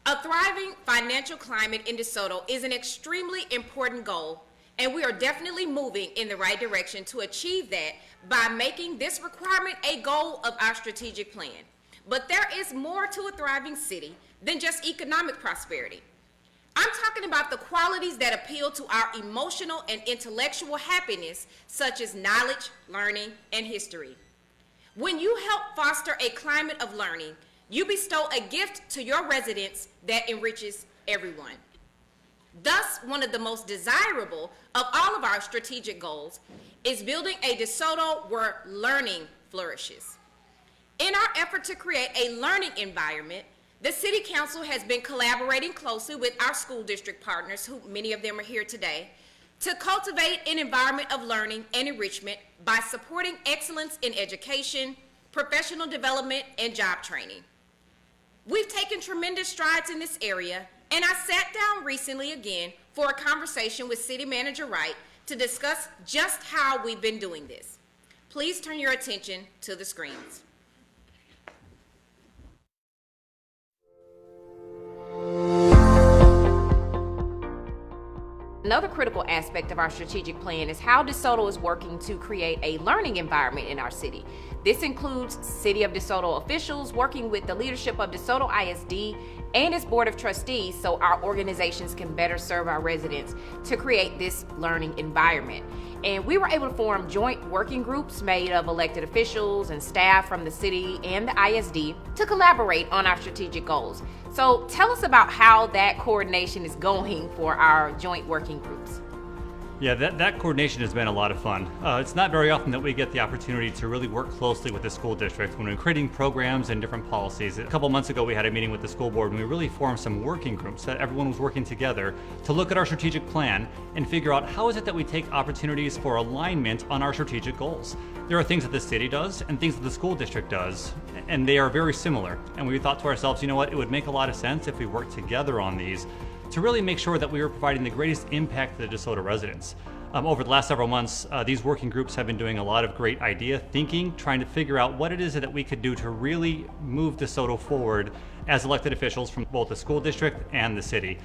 a thriving financial climate in DeSoto is an extremely important goal, and we are definitely moving in the right direction to achieve that by making this requirement a goal of our strategic plan. But there is more to a thriving city than just economic prosperity. I'm talking about the qualities that appeal to our emotional and intellectual happiness, such as knowledge, learning, and history. When you help foster a climate of learning, you bestow a gift to your residents that enriches everyone. Thus, one of the most desirable of all of our strategic goals is building a DeSoto where learning flourishes. In our effort to create a learning environment, the City Council has been collaborating closely with our school district partners, who many of them are here today, to cultivate an environment of learning and enrichment by supporting excellence in education, professional development, and job training. We've taken tremendous strides in this area, and I sat down recently again for a conversation with City Manager Wright to discuss just how we've been doing this. Please turn your attention to the screens. Another critical aspect of our strategic plan is how DeSoto is working to create a learning environment in our city. This includes City of DeSoto officials working with the leadership of DeSoto ISD and its Board of Trustees so our organizations can better serve our residents to create this learning environment. And we were able to form joint working groups made of elected officials and staff from the city and the ISD to collaborate on our strategic goals. So tell us about how that coordination is going for our joint working groups. Yeah, that coordination has been a lot of fun. It's not very often that we get the opportunity to really work closely with the school district when we're creating programs and different policies. A couple months ago, we had a meeting with the school board and we really formed some working groups that everyone was working together to look at our strategic plan and figure out how is it that we take opportunities for alignment on our strategic goals. There are things that the city does and things that the school district does, and they are very similar. And we thought to ourselves, you know what, it would make a lot of sense if we worked together on these to really make sure that we were providing the greatest impact to the DeSoto residents. Over the last several months, these working groups have been doing a lot of great idea thinking, trying to figure out what it is that we could do to really move DeSoto forward as elected officials from both the school district and the city.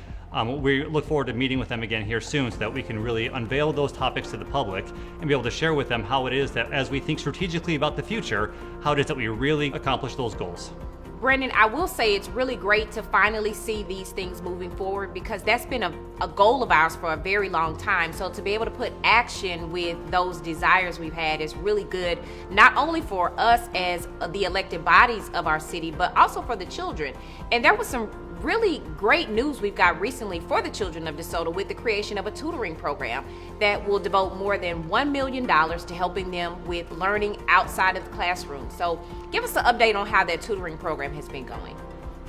We look forward to meeting with them again here soon so that we can really unveil those topics to the public and be able to share with them how it is that as we think strategically about the future, how it is that we really accomplish those goals. Brandon, I will say it's really great to finally see these things moving forward because that's been a goal of ours for a very long time. So to be able to put action with those desires we've had is really good, not only for us as the elected bodies of our city, but also for the children. And there was some really great news we've got recently for the children of DeSoto with the creation of a tutoring program that will devote more than $1 million to helping them with learning outside of the classroom. So give us an update on how that tutoring program has been going.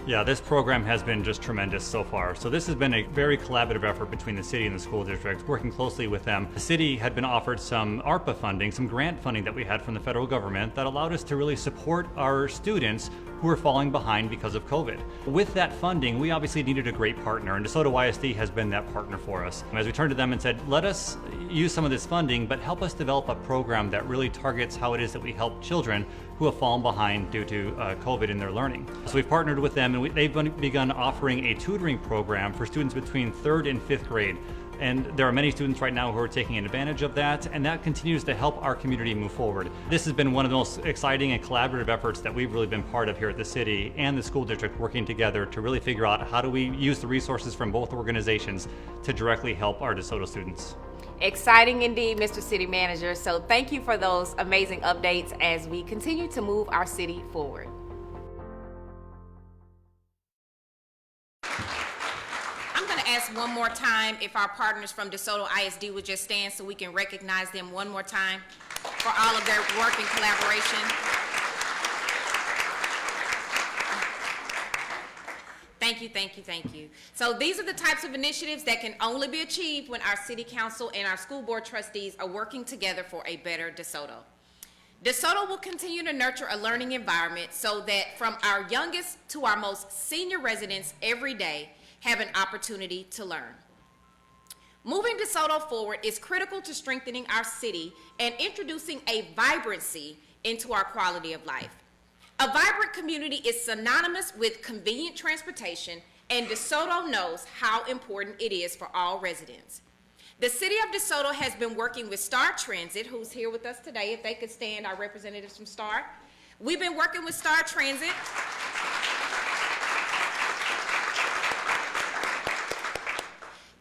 Yeah, this program has been just tremendous so far. So this has been a very collaborative effort between the city and the school district, working closely with them. The city had been offered some ARPA funding, some grant funding that we had from the federal government that allowed us to really support our students who are falling behind because of COVID. With that funding, we obviously needed a great partner, and DeSoto ISD has been that partner for us. As we turned to them and said, let us use some of this funding, but help us develop a program that really targets how it is that we help children who have fallen behind due to COVID in their learning. So we've partnered with them, and they've begun offering a tutoring program for students between 3rd and 5th grade. And there are many students right now who are taking advantage of that, and that continues to help our community move forward. This has been one of the most exciting and collaborative efforts that we've really been part of here at the city and the school district, working together to really figure out how do we use the resources from both organizations to directly help our DeSoto students. Exciting indeed, Mr. City Manager. So thank you for those amazing updates as we continue to move our city forward. I'm going to ask one more time if our partners from DeSoto ISD would just stand so we can recognize them one more time for all of their work and collaboration. Thank you, thank you, thank you. So these are the types of initiatives that can only be achieved when our city council and our school board trustees are working together for a better DeSoto. DeSoto will continue to nurture a learning environment so that from our youngest to our most senior residents every day have an opportunity to learn. Moving DeSoto forward is critical to strengthening our city and introducing a vibrancy into our quality of life. A vibrant community is synonymous with convenient transportation, and DeSoto knows how important it is for all residents. The City of DeSoto has been working with Star Transit, who's here with us today. If they could stand, our representatives from Star. We've been working with Star Transit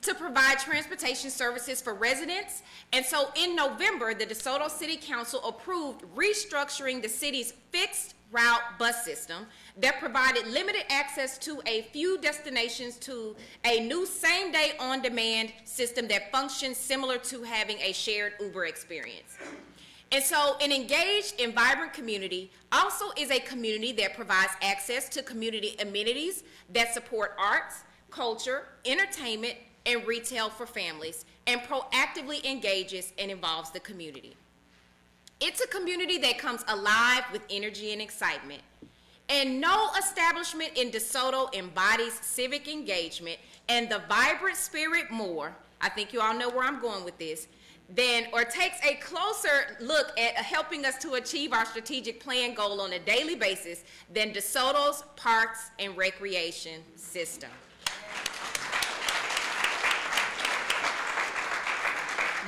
to provide transportation services for residents. And so in November, the DeSoto City Council approved restructuring the city's fixed route bus system that provided limited access to a few destinations to a new same-day on-demand system that functions similar to having a shared Uber experience. And so an engaged and vibrant community also is a community that provides access to community amenities that support arts, culture, entertainment, and retail for families, and proactively engages and involves the community. It's a community that comes alive with energy and excitement. And no establishment in DeSoto embodies civic engagement and the vibrant spirit more, I think you all know where I'm going with this, than or takes a closer look at helping us to achieve our strategic plan goal on a daily basis than DeSoto's Parks and Recreation system.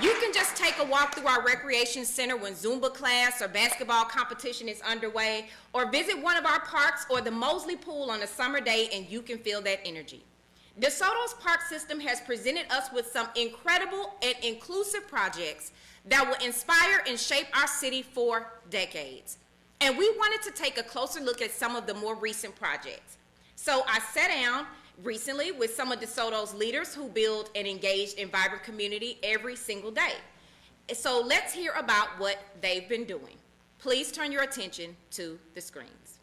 You can just take a walk through our recreation center when Zumba class or basketball competition is underway, or visit one of our parks or the Mosley Pool on a summer day, and you can feel that energy. DeSoto's park system has presented us with some incredible and inclusive projects that will inspire and shape our city for decades. And we wanted to take a closer look at some of the more recent projects. So I sat down recently with some of DeSoto's leaders who build an engaged and vibrant community every single day. So let's hear about what they've been doing. Please turn your attention to the screens.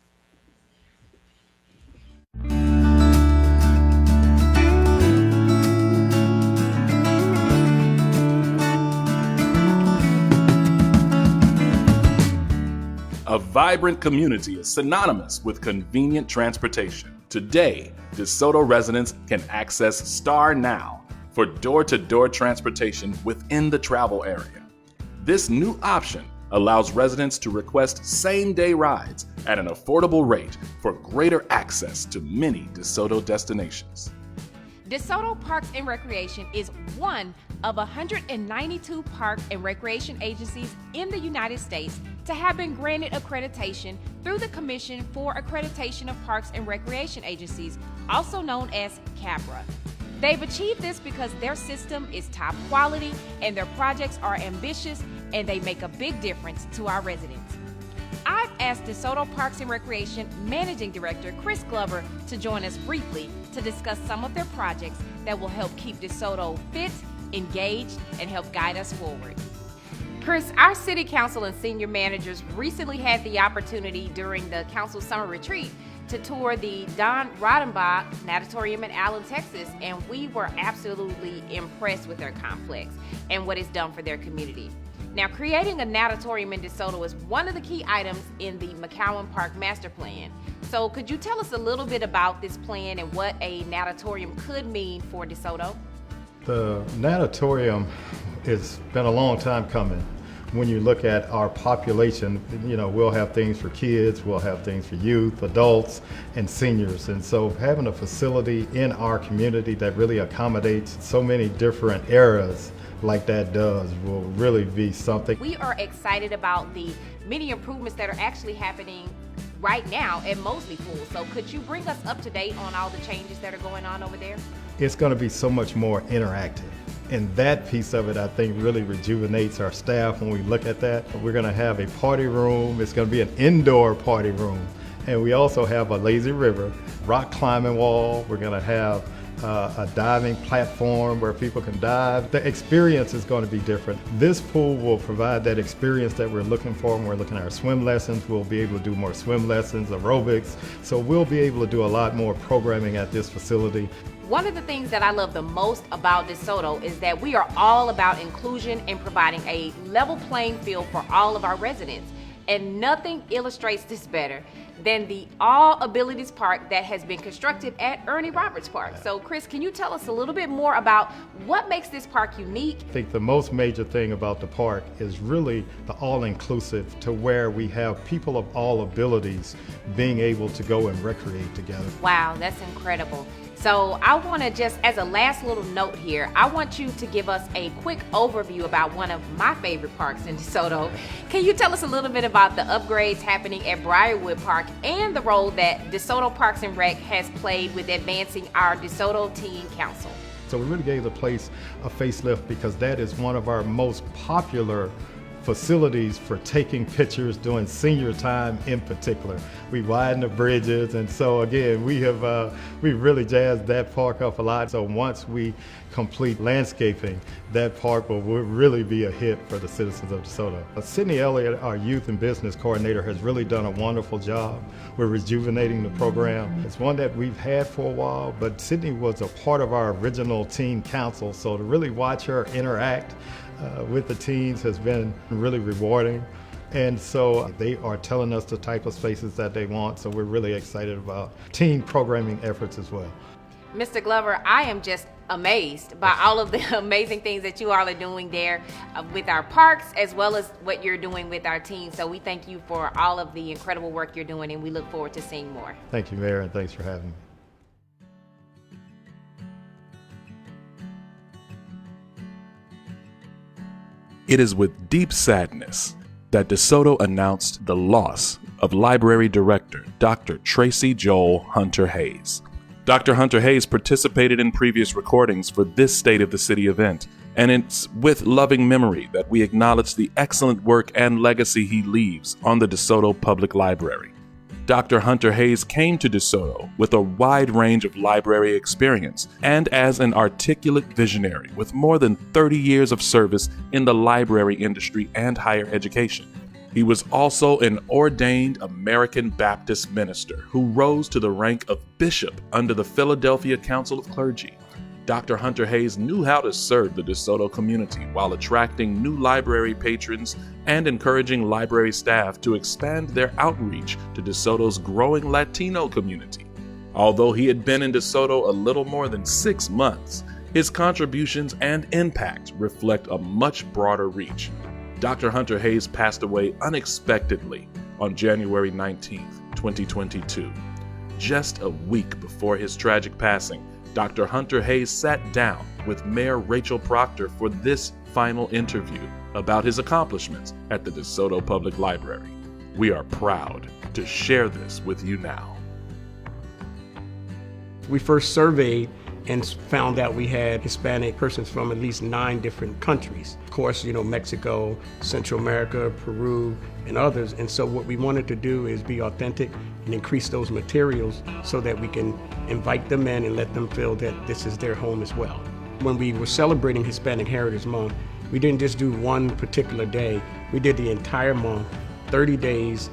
A vibrant community is synonymous with convenient transportation. Today, DeSoto residents can access Star Now for door-to-door transportation within the travel area. This new option allows residents to request same-day rides at an affordable rate for greater access to many DeSoto destinations. DeSoto Parks and Recreation is one of 192 park and recreation agencies in the United States to have been granted accreditation through the Commission for Accreditation of Parks and Recreation Agencies, also known as CAPRA. They've achieved this because their system is top quality and their projects are ambitious and they make a big difference to our residents. I've asked DeSoto Parks and Recreation Managing Director Chris Glover to join us briefly to discuss some of their projects that will help keep DeSoto fit, engaged, and help guide us forward. Chris, our city council and senior managers recently had the opportunity during the council summer retreat to tour the Don Rodenbach Natatorium in Allen, Texas, and we were absolutely impressed with their complex and what it's done for their community. Now, creating a natatorium in DeSoto is one of the key items in the McCowan Park Master Plan. So could you tell us a little bit about this plan and what a natatorium could mean for DeSoto? The natatorium has been a long time coming. When you look at our population, you know, we'll have things for kids, we'll have things for youth, adults, and seniors. And so having a facility in our community that really accommodates so many different eras like that does will really be something. We are excited about the many improvements that are actually happening right now at Mosley Pool. So could you bring us up to date on all the changes that are going on over there? It's going to be so much more interactive. And that piece of it, I think, really rejuvenates our staff when we look at that. We're going to have a party room. It's going to be an indoor party room. And we also have a lazy river, rock climbing wall. We're going to have a diving platform where people can dive. The experience is going to be different. This pool will provide that experience that we're looking for when we're looking at our swim lessons. We'll be able to do more swim lessons, aerobics. So we'll be able to do a lot more programming at this facility. One of the things that I love the most about DeSoto is that we are all about inclusion and providing a level playing field for all of our residents. And nothing illustrates this better than the All Abilities Park that has been constructed at Ernie Roberts Park. So Chris, can you tell us a little bit more about what makes this park unique? I think the most major thing about the park is really the all-inclusive, to where we have people of all abilities being able to go and recreate together. Wow, that's incredible. So I want to just, as a last little note here, I want you to give us a quick overview about one of my favorite parks in DeSoto. Can you tell us a little bit about the upgrades happening at Briarwood Park and the role that DeSoto Parks and Rec has played with advancing our DeSoto Teen Council? So we really gave the place a facelift because that is one of our most popular facilities for taking pictures during senior time in particular. We widened the bridges, and so again, we really jazzed that park up a lot. So once we complete landscaping, that park will really be a hit for the citizens of DeSoto. Sydney Elliott, our youth and business coordinator, has really done a wonderful job. We're rejuvenating the program. It's one that we've had for a while, but Sydney was a part of our original teen council, so to really watch her interact with the teens has been really rewarding. And so they are telling us the type of spaces that they want, so we're really excited about teen programming efforts as well. Mr. Glover, I am just amazed by all of the amazing things that you all are doing there with our parks, as well as what you're doing with our teens. So we thank you for all of the incredible work you're doing, and we look forward to seeing more. Thank you, Mayor, and thanks for having me. It is with deep sadness that DeSoto announced the loss of Library Director Dr. Tracy Joel Hunter Hayes. Dr. Hunter Hayes participated in previous recordings for this State of the City event, and it's with loving memory that we acknowledge the excellent work and legacy he leaves on the DeSoto Public Library. Dr. Hunter Hayes came to DeSoto with a wide range of library experience and as an articulate visionary with more than 30 years of service in the library industry and higher education. He was also an ordained American Baptist minister who rose to the rank of bishop under the Philadelphia Council of Clergy. Dr. Hunter Hayes knew how to serve the DeSoto community while attracting new library patrons and encouraging library staff to expand their outreach to DeSoto's growing Latino community. Although he had been in DeSoto a little more than 6 months, his contributions and impact reflect a much broader reach. Dr. Hunter Hayes passed away unexpectedly on January 19, 2022. Just a week before his tragic passing, Dr. Hunter Hayes sat down with Mayor Rachel Proctor for this final interview about his accomplishments at the DeSoto Public Library. We are proud to share this with you now. We first surveyed and found out we had Hispanic persons from at least 9 different countries. Of course, Mexico, Central America, Peru, and others. And so what we wanted to do is be authentic and increase those materials so that we can invite them in and let them feel that this is their home as well. When we were celebrating Hispanic Heritage Month, We didn't just do one particular day. We did the entire month, 30 days,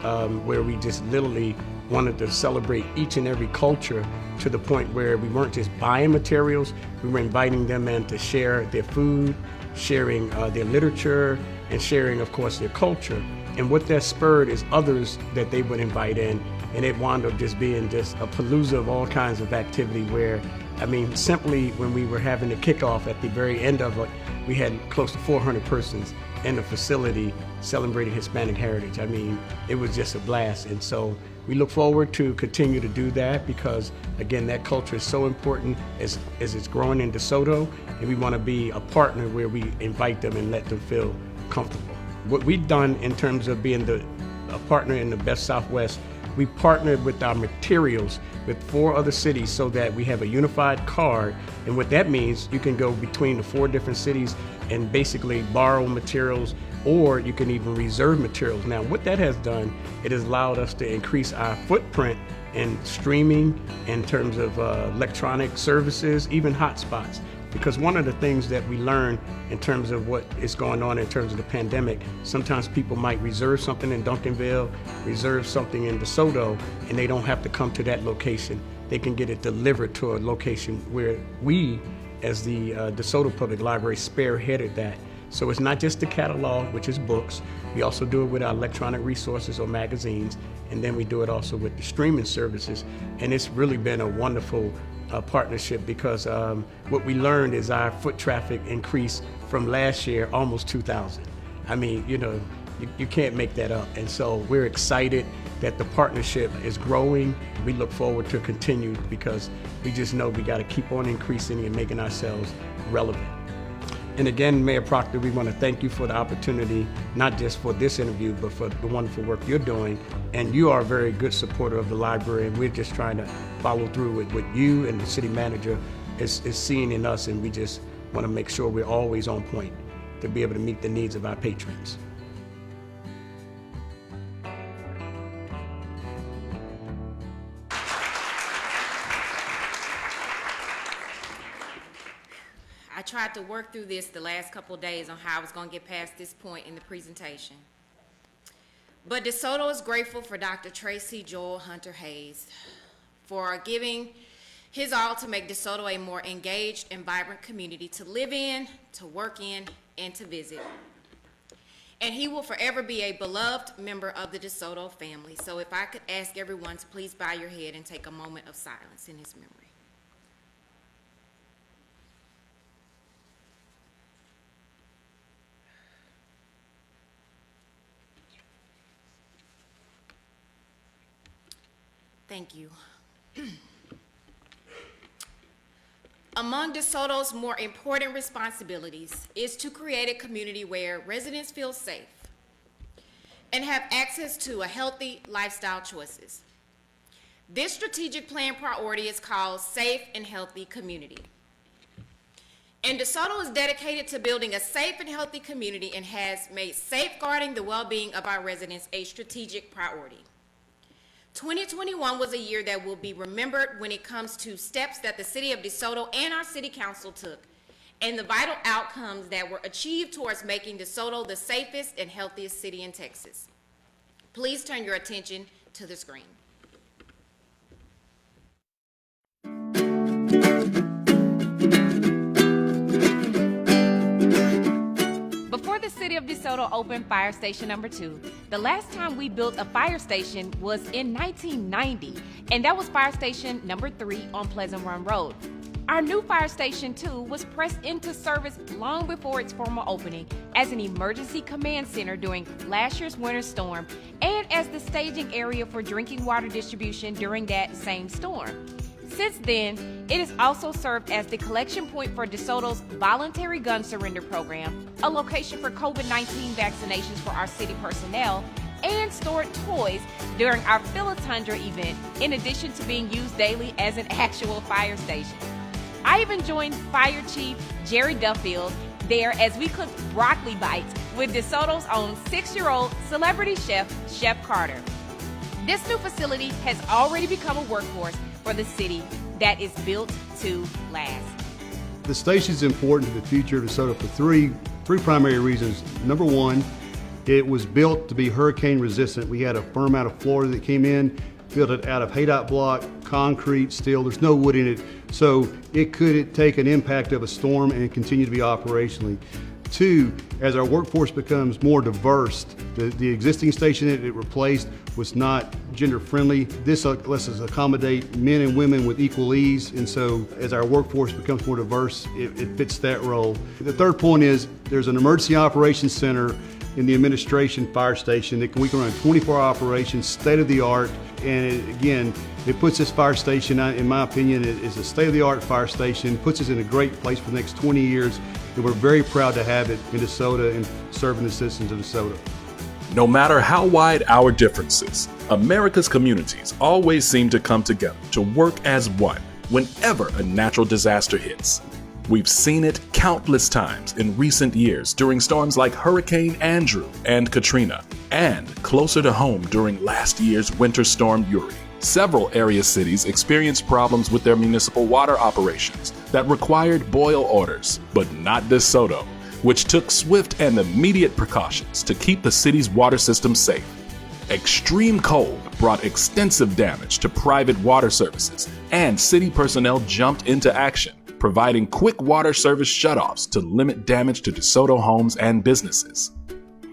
where we just literally wanted to celebrate each and every culture to the point where we weren't just buying materials, we were inviting them in to share their food, sharing their literature, and sharing, of course, their culture. And what that spurred is others that they would invite in, and it wound up just being just a palooza of all kinds of activity where, I mean, simply when we were having the kickoff at the very end of it, we had close to 400 persons in the facility celebrating Hispanic heritage. I mean, it was just a blast. And so we look forward to continue to do that because, again, that culture is so important as it's growing in DeSoto, and we want to be a partner where we invite them and let them feel comfortable. What we've done in terms of being a partner in the Best Southwest, we partnered with our materials with 4 other cities so that we have a unified card. And what that means, you can go between the 4 different cities and basically borrow materials, or you can even reserve materials. Now, what that has done, it has allowed us to increase our footprint in streaming, in terms of electronic services, even hotspots. Because one of the things that we learned in terms of what is going on in terms of the pandemic, sometimes people might reserve something in Duncanville, reserve something in DeSoto, and they don't have to come to that location. They can get it delivered to a location where we, as the DeSoto Public Library, spearheaded that. So it's not just the catalog, which is books. We also do it with our electronic resources or magazines, and then we do it also with the streaming services. And it's really been a wonderful partnership because what we learned is our foot traffic increased from last year almost 2,000. I mean, you know, you can't make that up. And so we're excited that the partnership is growing. We look forward to continue because we just know we got to keep on increasing and making ourselves relevant. And again, Mayor Proctor, we want to thank you for the opportunity, not just for this interview, but for the wonderful work you're doing. And you are a very good supporter of the library, and we're just trying to follow through with what you and the city manager is seeing in us, and we just want to make sure we're always on point to be able to meet the needs of our patrons. I tried to work through this the last couple of days on how I was going to get past this point in the presentation. But DeSoto is grateful for Dr. Tracy Joel Hunter Hayes for giving his all to make DeSoto a more engaged and vibrant community to live in, to work in, and to visit. And he will forever be a beloved member of the DeSoto family. So if I could ask everyone to please bow your head and take a moment of silence in his memory. Thank you. Among DeSoto's more important responsibilities is to create a community where residents feel safe and have access to a healthy lifestyle choices. This strategic plan priority is called Safe and Healthy Community. And DeSoto is dedicated to building a safe and healthy community and has made safeguarding the well-being of our residents a strategic priority. 2021 was a year that will be remembered when it comes to steps that the City of DeSoto and our City Council took and the vital outcomes that were achieved towards making DeSoto the safest and healthiest city in Texas. Please turn your attention to the screen. Before the City of DeSoto opened Fire Station number 2, the last time we built a fire station was in 1990, and that was Fire Station number 3 on Pleasant Run Road. Our new Fire Station 2 was pressed into service long before its formal opening as an emergency command center during last year's winter storm and as the staging area for drinking water distribution during that same storm. Since then, it has also served as the collection point for DeSoto's voluntary gun surrender program, a location for COVID-19 vaccinations for our city personnel, and stored toys during our Philotundra event, in addition to being used daily as an actual fire station. I even joined Fire Chief Jerry Duffield there as we cooked broccoli bites with DeSoto's own 6-year-old celebrity chef, Chef Carter. This new facility has already become a workforce for the city that is built to last. The station is important to the future of DeSoto for 3 Three primary reasons. Number one, it was built to be hurricane resistant. We had a firm out of Florida that came in, built it out of haydock block, concrete, steel. There's no wood in it. So it could take an impact of a storm and continue to be operationally. Two, as our workforce becomes more diverse, the existing station that it replaced was not gender friendly. This lets us accommodate men and women with equal ease, and so as our workforce becomes more diverse, it fits that role. The third point is there's an emergency operations center in the administration fire station that we can run 24-hour operations, state of the art, and again, it puts this fire station, in my opinion, is a state-of-the-art fire station, puts us in a great place for the next 20 years, and we're very proud to have it in DeSoto and serving the citizens of DeSoto. No matter how wide our differences, America's communities always seem to come together to work as one whenever a natural disaster hits. We've seen it countless times in recent years during storms like Hurricane Andrew and Katrina, and closer to home during last year's Winter Storm Uri. Several area cities experienced problems with their municipal water operations that required boil orders, but not DeSoto, which took swift and immediate precautions to keep the city's water system safe. Extreme cold brought extensive damage to private water services, and city personnel jumped into action, providing quick water service shutoffs to limit damage to DeSoto homes and businesses.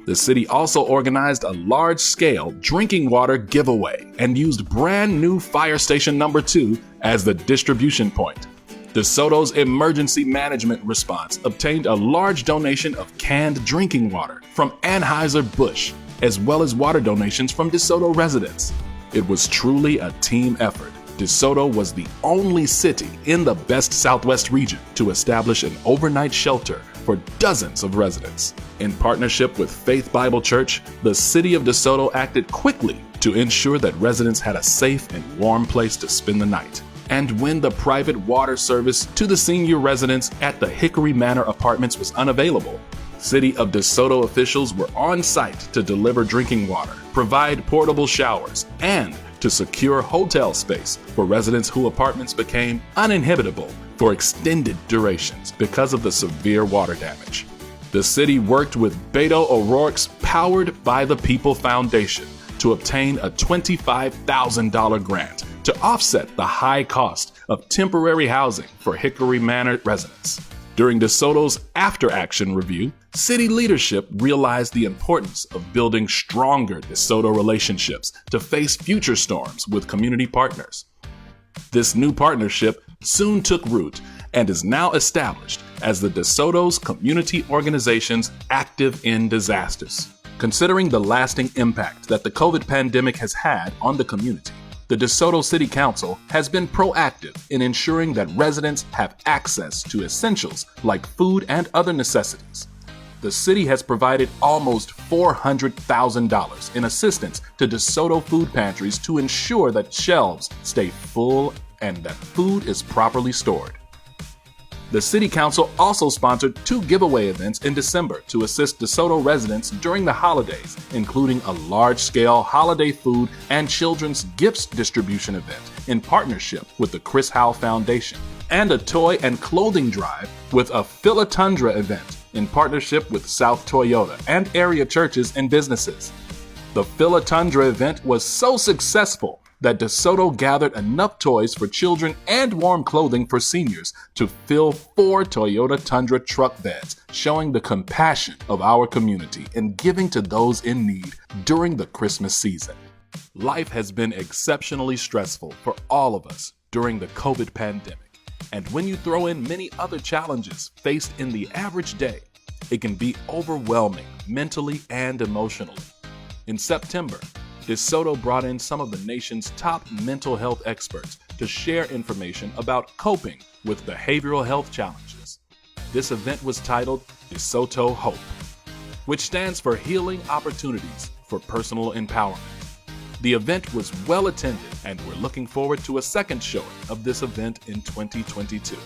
The city also organized a large-scale drinking water giveaway and used brand new Fire Station Number 2 as the distribution point. DeSoto's emergency management response obtained a large donation of canned drinking water from Anheuser-Busch, as well as water donations from DeSoto residents. It was truly a team effort. DeSoto was the only city in the best Southwest region to establish an overnight shelter for dozens of residents. In partnership with Faith Bible Church, the city of DeSoto acted quickly to ensure that residents had a safe and warm place to spend the night. And when the private water service to the senior residents at the Hickory Manor Apartments was unavailable, City of DeSoto officials were on site to deliver drinking water, provide portable showers, and to secure hotel space for residents whose apartments became uninhabitable for extended durations because of the severe water damage. The city worked with Beto O'Rourke's Powered by the People Foundation to obtain a $25,000 grant to offset the high cost of temporary housing for Hickory Manor residents. During DeSoto's after-action review, city leadership realized the importance of building stronger DeSoto relationships to face future storms with community partners. This new partnership soon took root and is now established as the DeSoto's community organizations active in disasters. Considering the lasting impact that the COVID pandemic has had on the community, the DeSoto City Council has been proactive in ensuring that residents have access to essentials like food and other necessities. The city has provided almost $400,000 in assistance to DeSoto food pantries to ensure that shelves stay full and that food is properly stored. The City Council also sponsored 2 giveaway events in December to assist DeSoto residents during the holidays, including a large-scale holiday food and children's gifts distribution event in partnership with the Chris Howe Foundation, and a toy and clothing drive with a Philotundra event in partnership with South Toyota and area churches and businesses. The Philotundra event was so successful that DeSoto gathered enough toys for children and warm clothing for seniors to fill 4 Toyota Tundra truck beds, showing the compassion of our community in giving to those in need during the Christmas season. Life has been exceptionally stressful for all of us during the COVID pandemic, and when you throw in many other challenges faced in the average day, it can be overwhelming mentally and emotionally. In September, DeSoto brought in some of the nation's top mental health experts to share information about coping with behavioral health challenges. This event was titled DeSoto Hope, which stands for Healing Opportunities for Personal Empowerment. The event was well attended, and we're looking forward to a second showing of this event in 2022.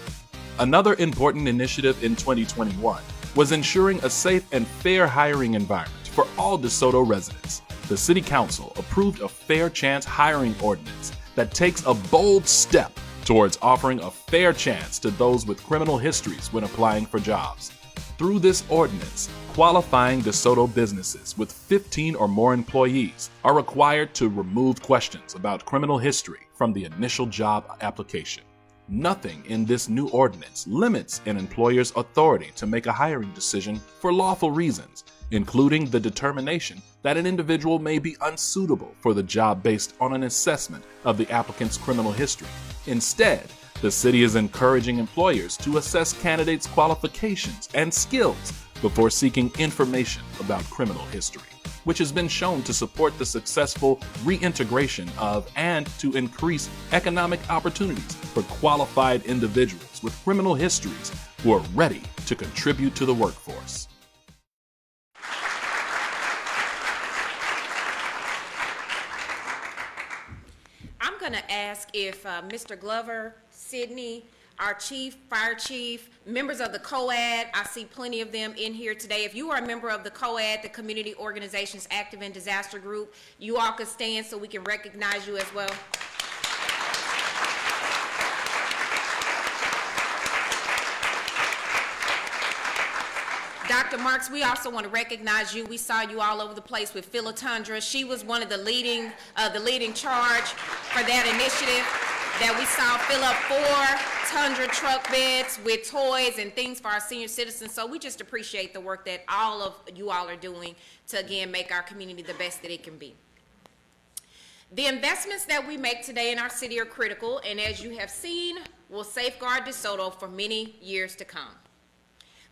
Another important initiative in 2021 was ensuring a safe and fair hiring environment for all DeSoto residents. The City Council approved a Fair Chance hiring ordinance that takes a bold step towards offering a fair chance to those with criminal histories when applying for jobs. Through this ordinance, qualifying DeSoto businesses with 15 or more employees are required to remove questions about criminal history from the initial job application. Nothing in this new ordinance limits an employer's authority to make a hiring decision for lawful reasons, including the determination that an individual may be unsuitable for the job based on an assessment of the applicant's criminal history. Instead, the city is encouraging employers to assess candidates' qualifications and skills before seeking information about criminal history, which has been shown to support the successful reintegration of and to increase economic opportunities for qualified individuals with criminal histories who are ready to contribute to the workforce. I'm going to ask if Mr. Glover, Sydney, our chief, fire chief, members of the COAD, I see plenty of them in here today. If you are a member of the COAD, the Community Organizations Active in Disaster Group, you all could stand so we can recognize you as well. Dr. Marks, we also want to recognize you. We saw you all over the place with Philotundra. She was one of the leading charge for that initiative that we saw fill up 4 Tundra truck beds with toys and things for our senior citizens. So we just appreciate the work that all of you all are doing to, again, make our community the best that it can be. The investments that we make today in our city are critical, and as you have seen, will safeguard DeSoto for many years to come.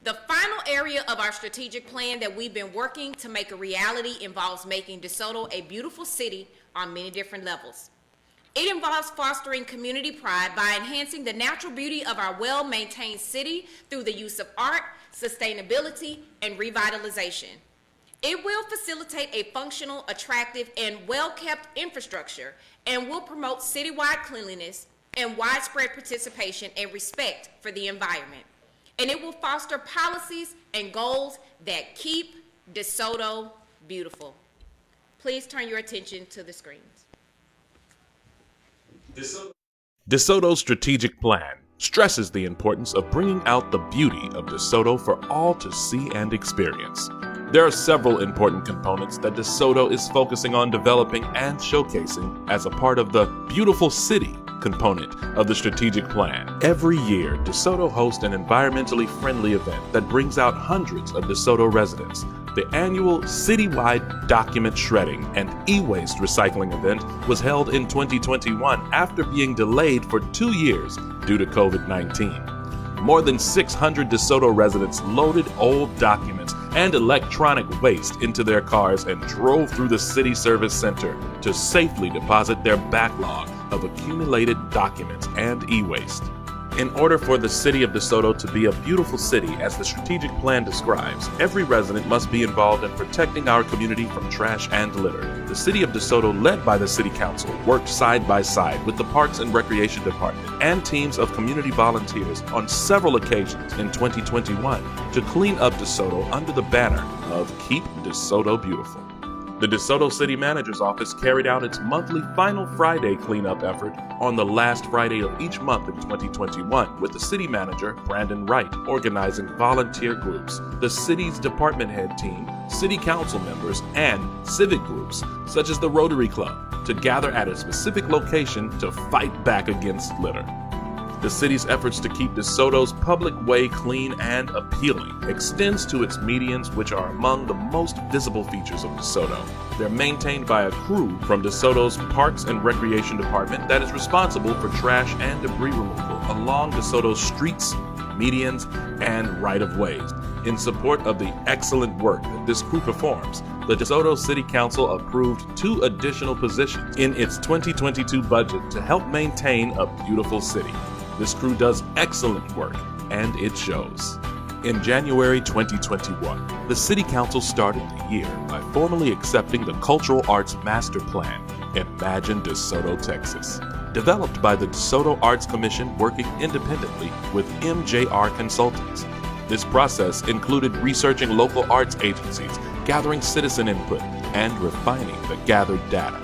The final area of our strategic plan that we've been working to make a reality involves making DeSoto a beautiful city on many different levels. It involves fostering community pride by enhancing the natural beauty of our well-maintained city through the use of art, sustainability, and revitalization. It will facilitate a functional, attractive, and well-kept infrastructure and will promote citywide cleanliness and widespread participation and respect for the environment. And it will foster policies and goals that keep DeSoto beautiful. Please turn your attention to the screens. DeSoto's strategic plan stresses the importance of bringing out the beauty of DeSoto for all to see and experience. There are several important components that DeSoto is focusing on developing and showcasing as a part of the Beautiful City component of the strategic plan. Every year, DeSoto hosts an environmentally friendly event that brings out hundreds of DeSoto residents. The annual citywide document shredding and e-waste recycling event was held in 2021 after being delayed for 2 years due to COVID-19. More than 600 DeSoto residents loaded old documents and electronic waste into their cars and drove through the city service center to safely deposit their backlog of accumulated documents and e-waste. In order for the city of DeSoto to be a beautiful city, as the strategic plan describes, every resident must be involved in protecting our community from trash and litter. The city of DeSoto, led by the City Council, worked side by side with the Parks and Recreation Department and teams of community volunteers on several occasions in 2021 to clean up DeSoto under the banner of Keep DeSoto Beautiful. The DeSoto City Manager's Office carried out its monthly Final Friday cleanup effort on the last Friday of each month in 2021, with the city manager, Brandon Wright, organizing volunteer groups, the city's department head team, city council members, and civic groups, such as the Rotary Club, to gather at a specific location to fight back against litter. The city's efforts to keep DeSoto's public way clean and appealing extends to its medians, which are among the most visible features of DeSoto. They're maintained by a crew from DeSoto's Parks and Recreation Department that is responsible for trash and debris removal along DeSoto's streets, medians, and right-of-ways. In support of the excellent work that this crew performs, the DeSoto City Council approved 2 additional positions in its 2022 budget to help maintain a beautiful city. This crew does excellent work, and it shows. In January 2021, the City Council started the year by formally accepting the Cultural Arts Master Plan, Imagine DeSoto, Texas, developed by the DeSoto Arts Commission working independently with MJR Consultants. This process included researching local arts agencies, gathering citizen input, and refining the gathered data.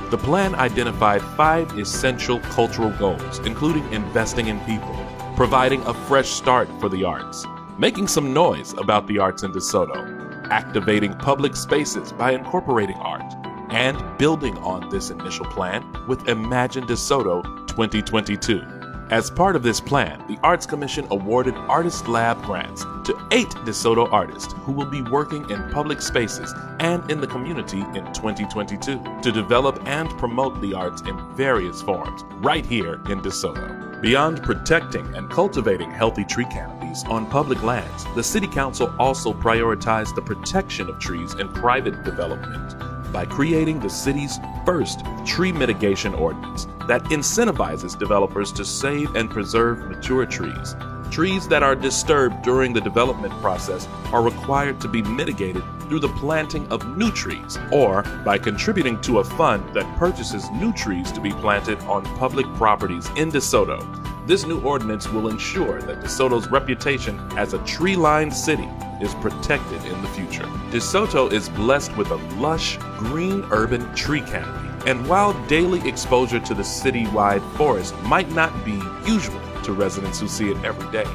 The plan identified 5 essential cultural goals, including investing in people, providing a fresh start for the arts, making some noise about the arts in DeSoto, activating public spaces by incorporating art, and building on this initial plan with Imagine DeSoto 2022. As part of this plan, the Arts Commission awarded Artist Lab grants to 8 DeSoto artists who will be working in public spaces and in the community in 2022 to develop and promote the arts in various forms right here in DeSoto. Beyond protecting and cultivating healthy tree canopies on public lands, the City Council also prioritized the protection of trees in private development by creating the city's first tree mitigation ordinance that incentivizes developers to save and preserve mature trees. Trees that are disturbed during the development process are required to be mitigated through the planting of new trees or by contributing to a fund that purchases new trees to be planted on public properties in DeSoto. This new ordinance will ensure that DeSoto's reputation as a tree-lined city is protected in the future. DeSoto is blessed with a lush, green urban tree canopy, and while daily exposure to the city-wide forest might not be usual to residents who see it every day,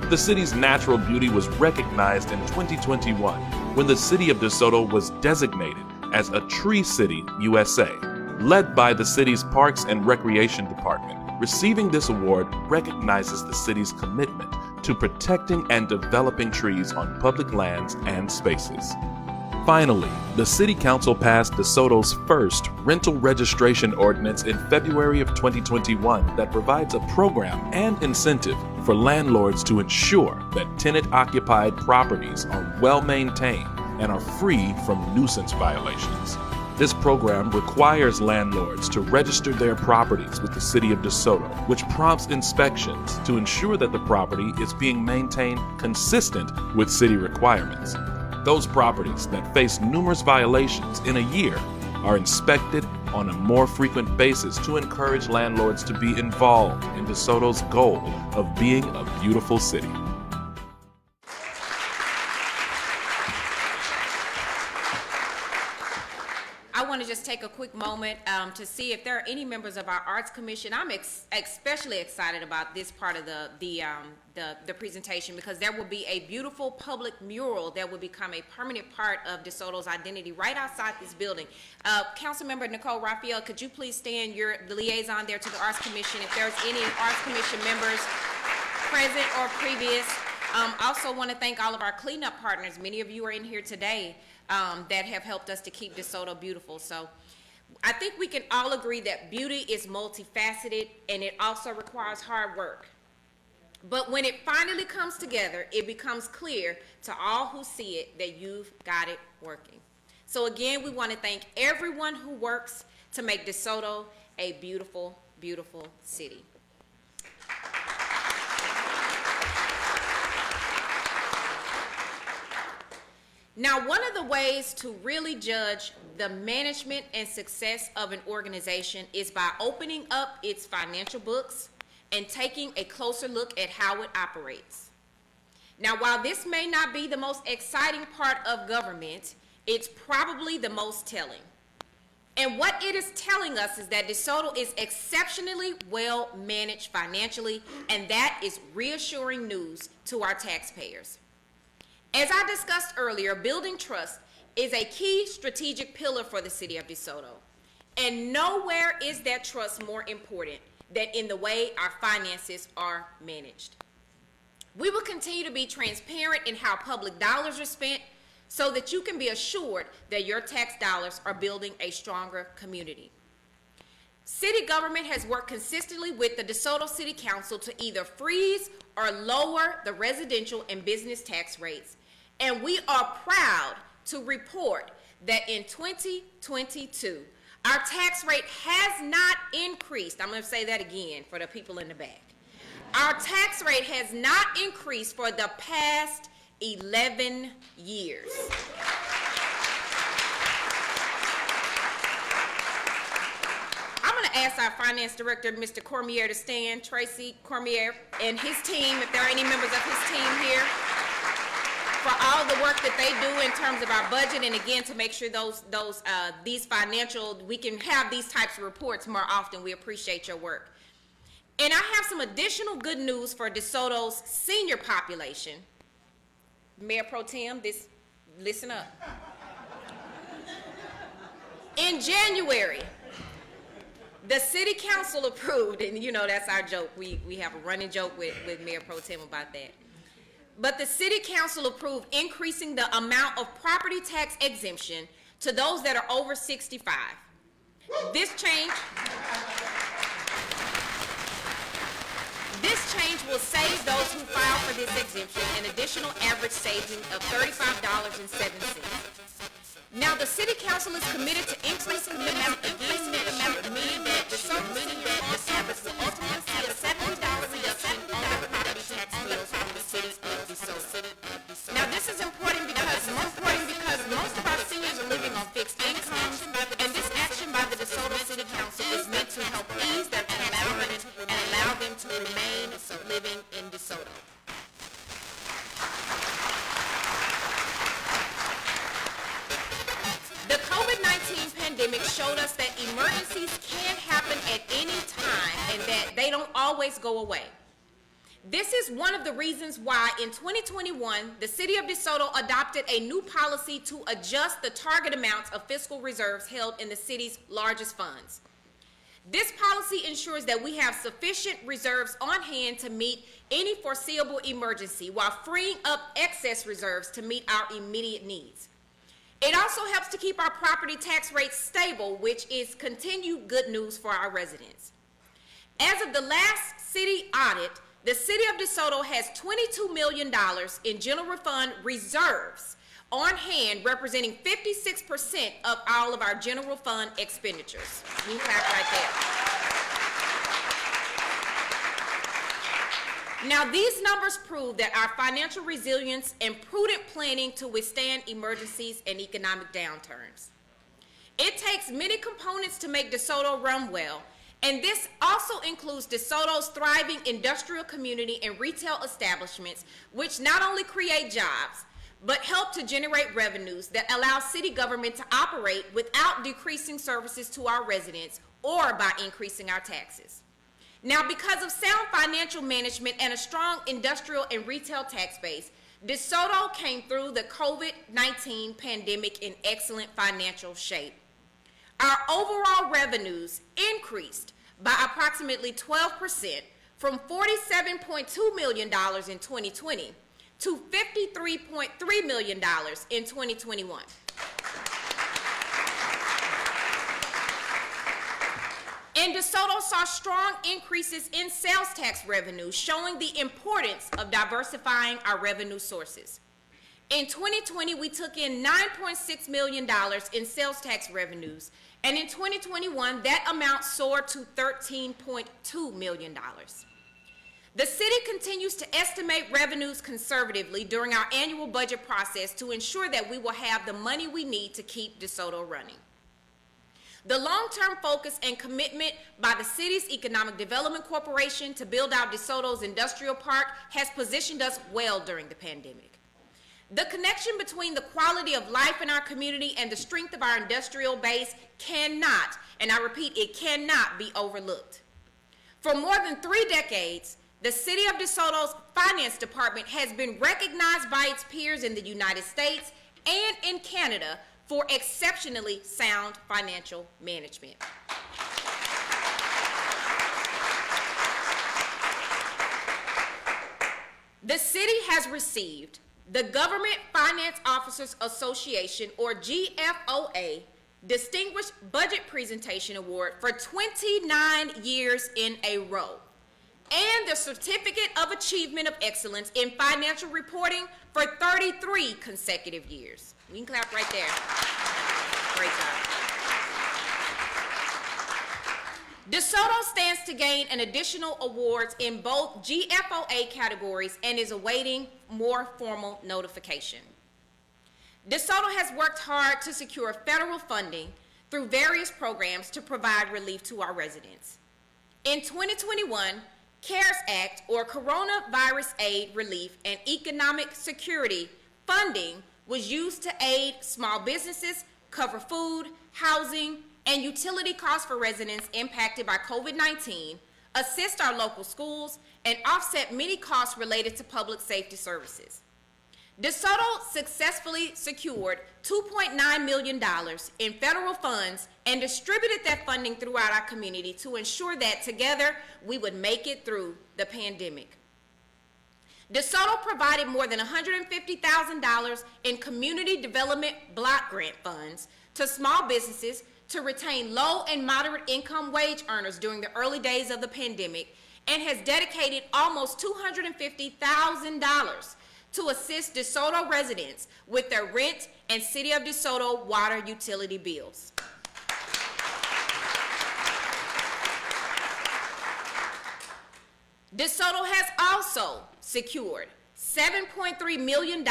the city's natural beauty was recognized in 2021 when the city of DeSoto was designated as a Tree City USA, led by the city's Parks and Recreation Department. Receiving this award recognizes the city's commitment to protecting and developing trees on public lands and spaces. Finally, the City Council passed DeSoto's first rental registration ordinance in February of 2021 that provides a program and incentive for landlords to ensure that tenant-occupied properties are well-maintained and are free from nuisance violations. This program requires landlords to register their properties with the City of DeSoto, which prompts inspections to ensure that the property is being maintained consistent with city requirements. Those properties that face numerous violations in a year are inspected on a more frequent basis to encourage landlords to be involved in DeSoto's goal of being a beautiful city. I want to just take a quick moment to see if there are any members of our Arts Commission. I'm especially excited about this part of the presentation because there will be a beautiful public mural that will become a permanent part of DeSoto's identity right outside this building. Councilmember Nicole Raphael, could you please stand? You're the liaison there to the Arts Commission. If there's any Arts Commission members present or previous, also want to thank all of our cleanup partners. Many of you are in here today that have helped us to keep DeSoto beautiful. So I think we can all agree that beauty is multifaceted and it also requires hard work. But when it finally comes together, it becomes clear to all who see it that you've got it working. So again, we want to thank everyone who works to make DeSoto a beautiful, beautiful city. Now, one of the ways to really judge the management and success of an organization is by opening up its financial books and taking a closer look at how it operates. Now, while this may not be the most exciting part of government, it's probably the most telling. And what it is telling us is that DeSoto is exceptionally well managed financially, and that is reassuring news to our taxpayers. As I discussed earlier, building trust is a key strategic pillar for the city of DeSoto. And nowhere is that trust more important than in the way our finances are managed. We will continue to be transparent in how public dollars are spent so that you can be assured that your tax dollars are building a stronger community. City government has worked consistently with the DeSoto City Council to either freeze or lower the residential and business tax rates. And we are proud to report that in 2022, our tax rate has not increased. I'm going to say that again for the people in the back. Our tax rate has not increased for the past 11 years. I'm going to ask our finance director, Mr. Cormier, to stand. Tracy Cormier and his team, if there are any members of his team here, for all the work that they do in terms of our budget, and again to make sure these financial, we can have these types of reports more often. We appreciate your work. And I have some additional good news for DeSoto's senior population. Mayor Pro Tem, listen up. In January, the city council approved, and you know that's our joke. We have a running joke with Mayor Pro Tem about that. But the city council approved increasing the amount of property tax exemption to those that are over 65. This change will save those who file for this exemption an additional average saving of $35.07. Now, the city council is committed to increasing the amount, meaning that the service will ultimately see a $70 reduction on the property tax bills from the city of DeSoto. Now, this is important because most of our seniors are living on fixed incomes, and this action by the DeSoto City Council is meant to help ease their tax burden and allow them to remain living in DeSoto. The COVID-19 pandemic showed us that emergencies can happen at any time and that they don't always go away. This is one of the reasons why in 2021, the City of DeSoto adopted a new policy to adjust the target amounts of fiscal reserves held in the city's largest funds. This policy ensures that we have sufficient reserves on hand to meet any foreseeable emergency while freeing up excess reserves to meet our immediate needs. It also helps to keep our property tax rates stable, which is continued good news for our residents. As of the last city audit, the City of DeSoto has $22 million in general fund reserves on hand, representing 56% of all of our general fund expenditures. We clap right there. Now, these numbers prove that our financial resilience and prudent planning to withstand emergencies and economic downturns. It takes many components to make DeSoto run well, and this also includes DeSoto's thriving industrial community and retail establishments, which not only create jobs, but help to generate revenues that allow city government to operate without decreasing services to our residents or by increasing our taxes. Now, because of sound financial management and a strong industrial and retail tax base, DeSoto came through the COVID-19 pandemic in excellent financial shape. Our overall revenues increased by approximately 12% from $47.2 million in 2020 to $53.3 million in 2021. And DeSoto saw strong increases in sales tax revenue, showing the importance of diversifying our revenue sources. In 2020, we took in $9.6 million in sales tax revenues, and in 2021, that amount soared to $13.2 million. The city continues to estimate revenues conservatively during our annual budget process to ensure that we will have the money we need to keep DeSoto running. The long-term focus and commitment by the city's Economic Development Corporation to build out DeSoto's industrial park has positioned us well during the pandemic. The connection between the quality of life in our community and the strength of our industrial base cannot, and I repeat, it cannot be overlooked. For more than 3 decades, the City of DeSoto's finance department has been recognized by its peers in the United States and in Canada for exceptionally sound financial management. The city has received the Government Finance Officers Association, or GFOA, Distinguished Budget Presentation Award for 29 years in a row, and the Certificate of Achievement of Excellence in Financial Reporting for 33 consecutive years. We can clap right there. Great job. DeSoto stands to gain an additional awards in both GFOA categories and is awaiting more formal notification. DeSoto has worked hard to secure federal funding through various programs to provide relief to our residents. In 2021, CARES Act, or Coronavirus Aid, Relief, and Economic Security funding was used to aid small businesses, cover food, housing, and utility costs for residents impacted by COVID-19, assist our local schools, and offset many costs related to public safety services. DeSoto successfully secured $2.9 million in federal funds and distributed that funding throughout our community to ensure that together we would make it through the pandemic. DeSoto provided more than $150,000 in community development block grant funds to small businesses to retain low and moderate income wage earners during the early days of the pandemic, and has dedicated almost $250,000 to assist DeSoto residents with their rent and City of DeSoto water utility bills. DeSoto has also secured $7.3 million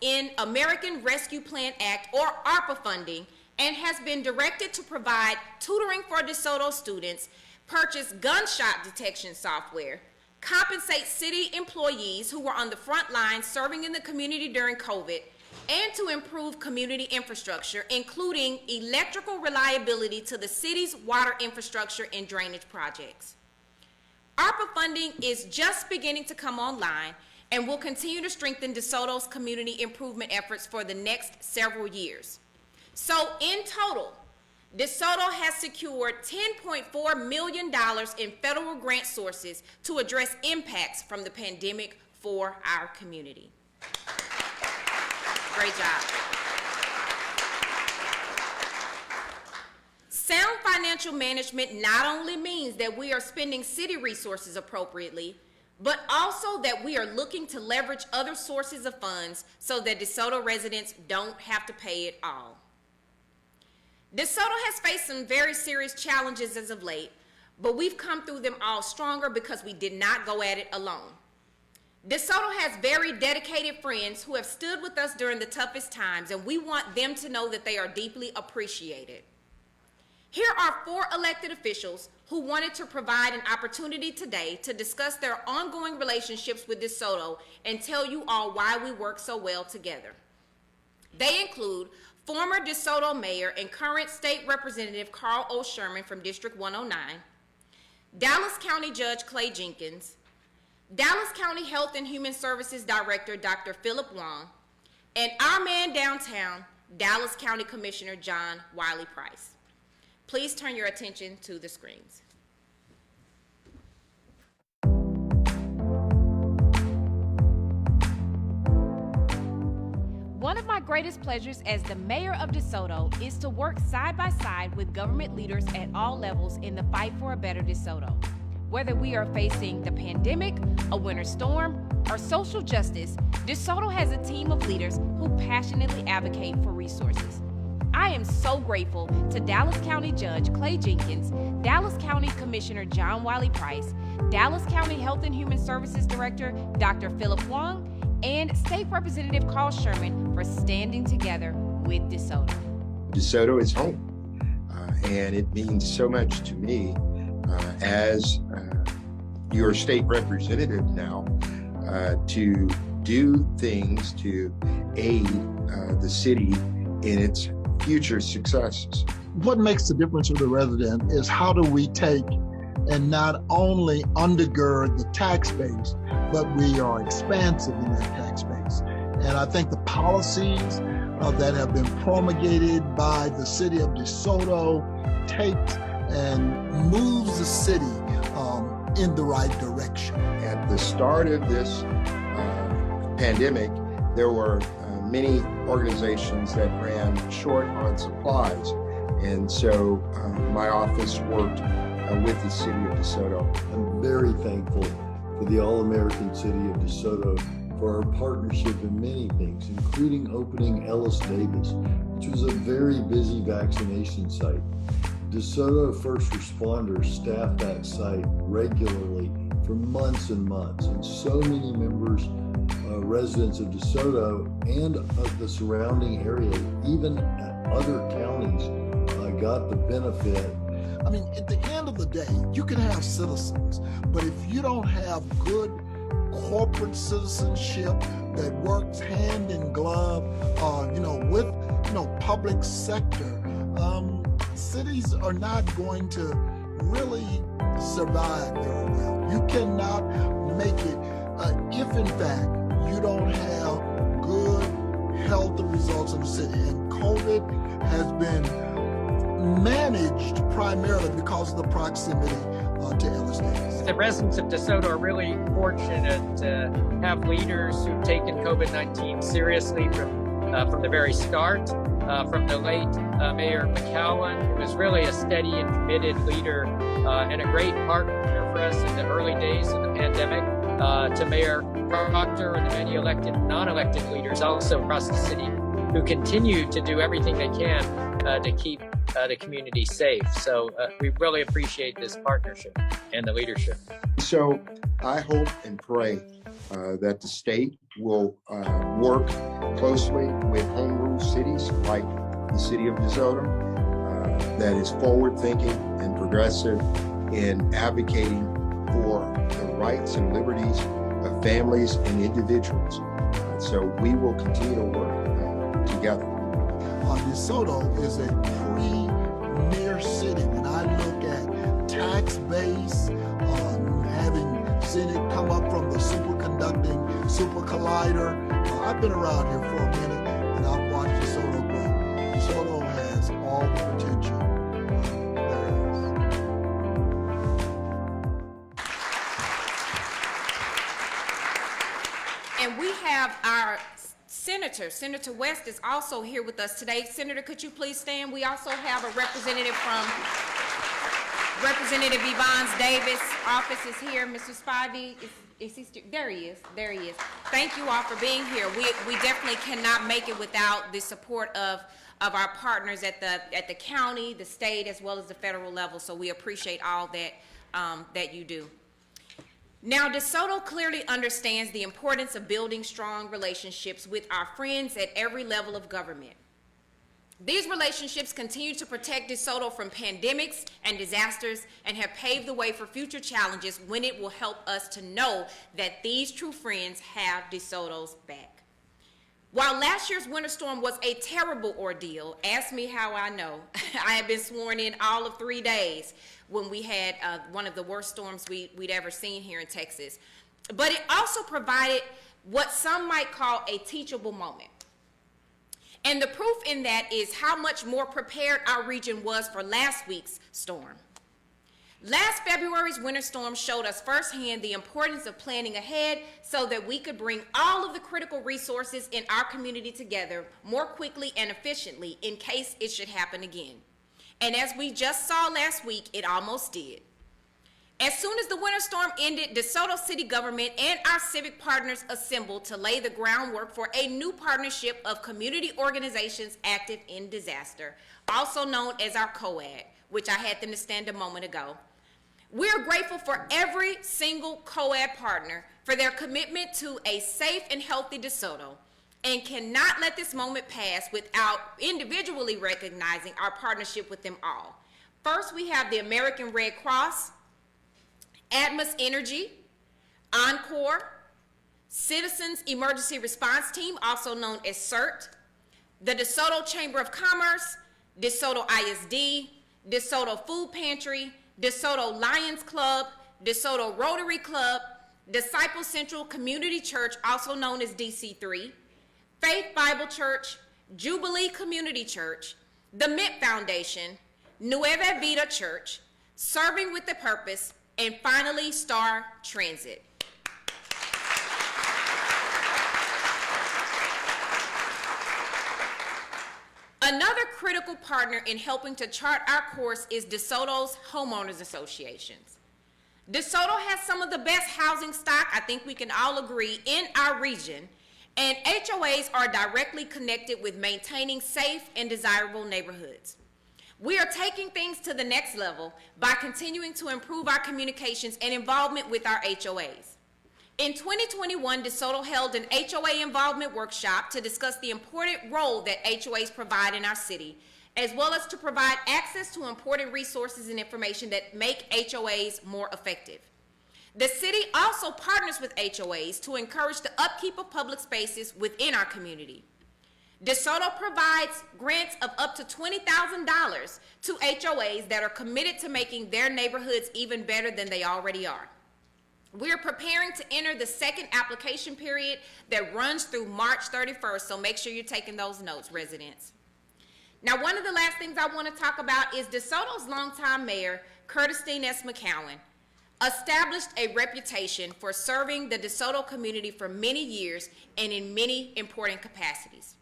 in American Rescue Plan Act, or ARPA funding, and has been directed to provide tutoring for DeSoto students, purchase gunshot detection software, compensate city employees who were on the front lines serving in the community during COVID, and to improve community infrastructure, including electrical reliability to the city's water infrastructure and drainage projects. ARPA funding is just beginning to come online and will continue to strengthen DeSoto's community improvement efforts for the next several years. So in total, DeSoto has secured $10.4 million in federal grant sources to address impacts from the pandemic for our community. Great job. Sound financial management not only means that we are spending city resources appropriately, but also that we are looking to leverage other sources of funds so that DeSoto residents don't have to pay it all. DeSoto has faced some very serious challenges as of late, but we've come through them all stronger because we did not go at it alone. DeSoto has very dedicated friends who have stood with us during the toughest times, and we want them to know that they are deeply appreciated. Here are 4 elected officials who wanted to provide an opportunity today to discuss their ongoing relationships with DeSoto and tell you all why we work so well together. They include former DeSoto Mayor and current State Representative Carl O. Sherman from District 109, Dallas County Judge Clay Jenkins, Dallas County Health and Human Services Director Dr. Philip Wong, and our man downtown, Dallas County Commissioner John Wiley Price. Please turn your attention to the screens. One of my greatest pleasures as the mayor of DeSoto is to work side by side with government leaders at all levels in the fight for a better DeSoto. Whether we are facing the pandemic, a winter storm, or social justice, DeSoto has a team of leaders who passionately advocate for resources. I am so grateful to Dallas County Judge Clay Jenkins, Dallas County Commissioner John Wiley Price, Dallas County Health and Human Services Director Dr. Philip Wong, and State Representative Carl Sherman for standing together with DeSoto. DeSoto is home, and it means so much to me as your state representative now to do things to aid the city in its future successes. What makes the difference for the resident is how do we take and not only undergird the tax base, but we are expansive in that tax base. And I think the policies that have been promulgated by the city of DeSoto takes and moves the city in the right direction. At the start of this pandemic, there were many organizations that ran short on supplies. And so my office worked with the city of DeSoto. I'm very thankful for the All-American City of DeSoto for our partnership in many things, including opening Ellis Davis, which was a very busy vaccination site. DeSoto first responders staffed that site regularly for months and months, and so many members, residents of DeSoto and of the surrounding area, even other counties, got the benefit. I mean, at the end of the day, you can have citizens, but if you don't have good corporate citizenship that works hand in glove, with, public sector, cities are not going to really survive very well. You cannot make it if, in fact, you don't have good health results in the city. And COVID has been managed primarily because of the proximity to Ellis Davis. The residents of DeSoto are really fortunate to have leaders who've taken COVID-19 seriously from the very start. From the late Mayor McCowan, who was really a steady and committed leader and a great partner for us in the early days of the pandemic, to Mayor Proctor and the many elected and non-elected leaders also across the city who continue to do everything they can to keep the community safe. So we really appreciate this partnership and the leadership. So I hope and pray that the state will work closely with home rule cities like the city of DeSoto that is forward-thinking and progressive in advocating for the rights and liberties of families and individuals. So we will continue to work together. DeSoto is a premier city. When I look at tax base, having seen it come up from the superconducting super collider, I've been around here for a minute and I've watched DeSoto grow. DeSoto has all the potential there is. And we have our Senator West is also here with us today. Senator, could you please stand? We also have a representative from Representative Yvonne Davis' office is here. Mr. Spivey, is he still? There he is. There he is. Thank you all for being here. We definitely cannot make it without the support of our partners at the county, the state, as well as the federal level. So we appreciate all that you do. Now, DeSoto clearly understands the importance of building strong relationships with our friends at every level of government. These relationships continue to protect DeSoto from pandemics and disasters and have paved the way for future challenges when it will help us to know that these true friends have DeSoto's back. While last year's winter storm was a terrible ordeal, ask me how I know. I have been sworn in all of 3 days when we had one of the worst storms we'd ever seen here in Texas. But it also provided what some might call a teachable moment. And the proof in that is how much more prepared our region was for last week's storm. Last February's winter storm showed us firsthand the importance of planning ahead so that we could bring all of the critical resources in our community together more quickly and efficiently in case it should happen again. And as we just saw last week, it almost did. As soon as the winter storm ended, DeSoto City government and our civic partners assembled to lay the groundwork for a new partnership of community organizations active in disaster, also known as our COAD, which I had them to stand a moment ago. We're grateful for every single COAD partner for their commitment to a safe and healthy DeSoto and cannot let this moment pass without individually recognizing our partnership with them all. First, we have the American Red Cross, Atmos Energy, Encore, Citizens Emergency Response Team, also known as CERT, the DeSoto Chamber of Commerce, DeSoto ISD, DeSoto Food Pantry, DeSoto Lions Club, DeSoto Rotary Club, Disciple Central Community Church, also known as DC3, Faith Bible Church, Jubilee Community Church, the Mint Foundation, Nueva Vida Church, Serving with a Purpose, and finally, Star Transit. Another critical partner in helping to chart our course is DeSoto's homeowners associations. DeSoto has some of the best housing stock, I think we can all agree, in our region, and HOAs are directly connected with maintaining safe and desirable neighborhoods. We are taking things to the next level by continuing to improve our communications and involvement with our HOAs. In 2021, DeSoto held an HOA involvement workshop to discuss the important role that HOAs provide in our city, as well as to provide access to important resources and information that make HOAs more effective. The city also partners with HOAs to encourage the upkeep of public spaces within our community. DeSoto provides grants of up to $20,000 to HOAs that are committed to making their neighborhoods even better than they already are. We are preparing to enter the second application period that runs through March 31st, so make sure you're taking those notes, residents. Now, one of the last things I want to talk about is DeSoto's longtime mayor, Curtistine S. McCowan, established a reputation for serving the DeSoto community for many years and in many important capacities.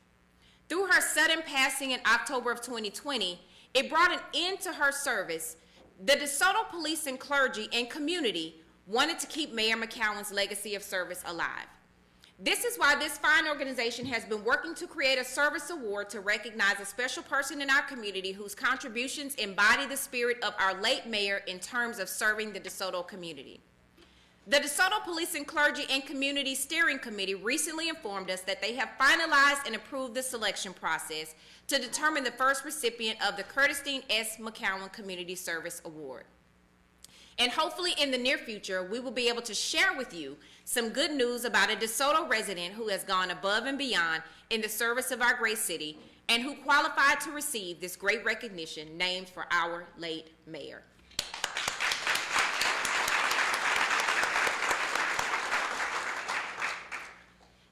Through her sudden passing in October of 2020, it brought an end to her service. The DeSoto police and clergy and community wanted to keep Mayor McCowan's legacy of service alive. This is why this fine organization has been working to create a service award to recognize a special person in our community whose contributions embody the spirit of our late mayor in terms of serving the DeSoto community. The DeSoto Police and Clergy and Community Steering Committee recently informed us that they have finalized and approved the selection process to determine the first recipient of the Curtistine S. McCowan Community Service Award. And hopefully in the near future, we will be able to share with you some good news about a DeSoto resident who has gone above and beyond in the service of our great city and who qualified to receive this great recognition named for our late mayor.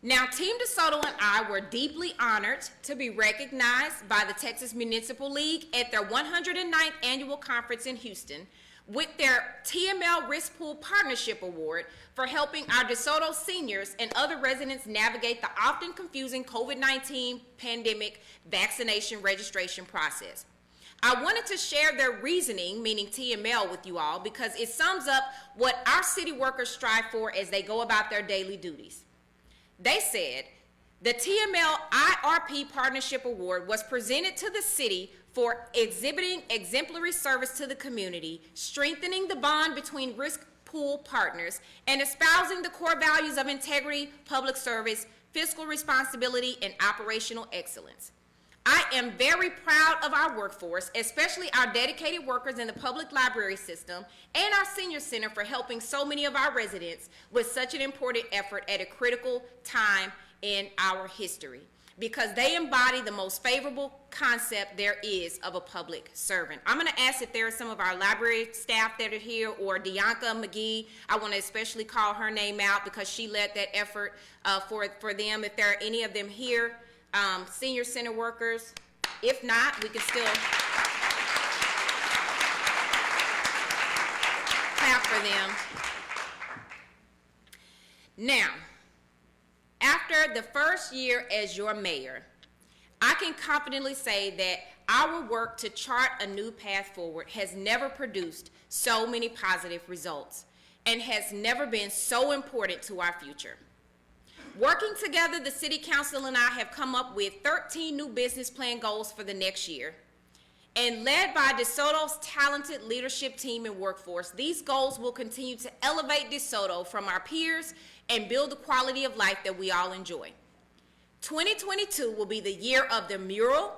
Now, Team DeSoto and I were deeply honored to be recognized by the Texas Municipal League at their 109th annual conference in Houston with their TML Risk Pool Partnership Award for helping our DeSoto seniors and other residents navigate the often confusing COVID-19 pandemic vaccination registration process. I wanted to share their reasoning, meaning TML, with you all because it sums up what our city workers strive for as they go about their daily duties. They said, the TML IRP Partnership Award was presented to the city for exhibiting exemplary service to the community, strengthening the bond between risk pool partners, and espousing the core values of integrity, public service, fiscal responsibility, and operational excellence. I am very proud of our workforce, especially our dedicated workers in the public library system and our senior center for helping so many of our residents with such an important effort at a critical time in our history, because they embody the most favorable concept there is of a public servant. I'm going to ask if there are some of our library staff that are here, or Dianca McGee. I want to especially call her name out because she led that effort for them. If there are any of them here, senior center workers. If not, we can still clap for them. Now, after the first year as your mayor, I can confidently say that our work to chart a new path forward has never produced so many positive results and has never been so important to our future. Working together, the City Council and I have come up with 13 new business plan goals for the next year. And led by DeSoto's talented leadership team and workforce, these goals will continue to elevate DeSoto from our peers and build the quality of life that we all enjoy. 2022 will be the year of the mural.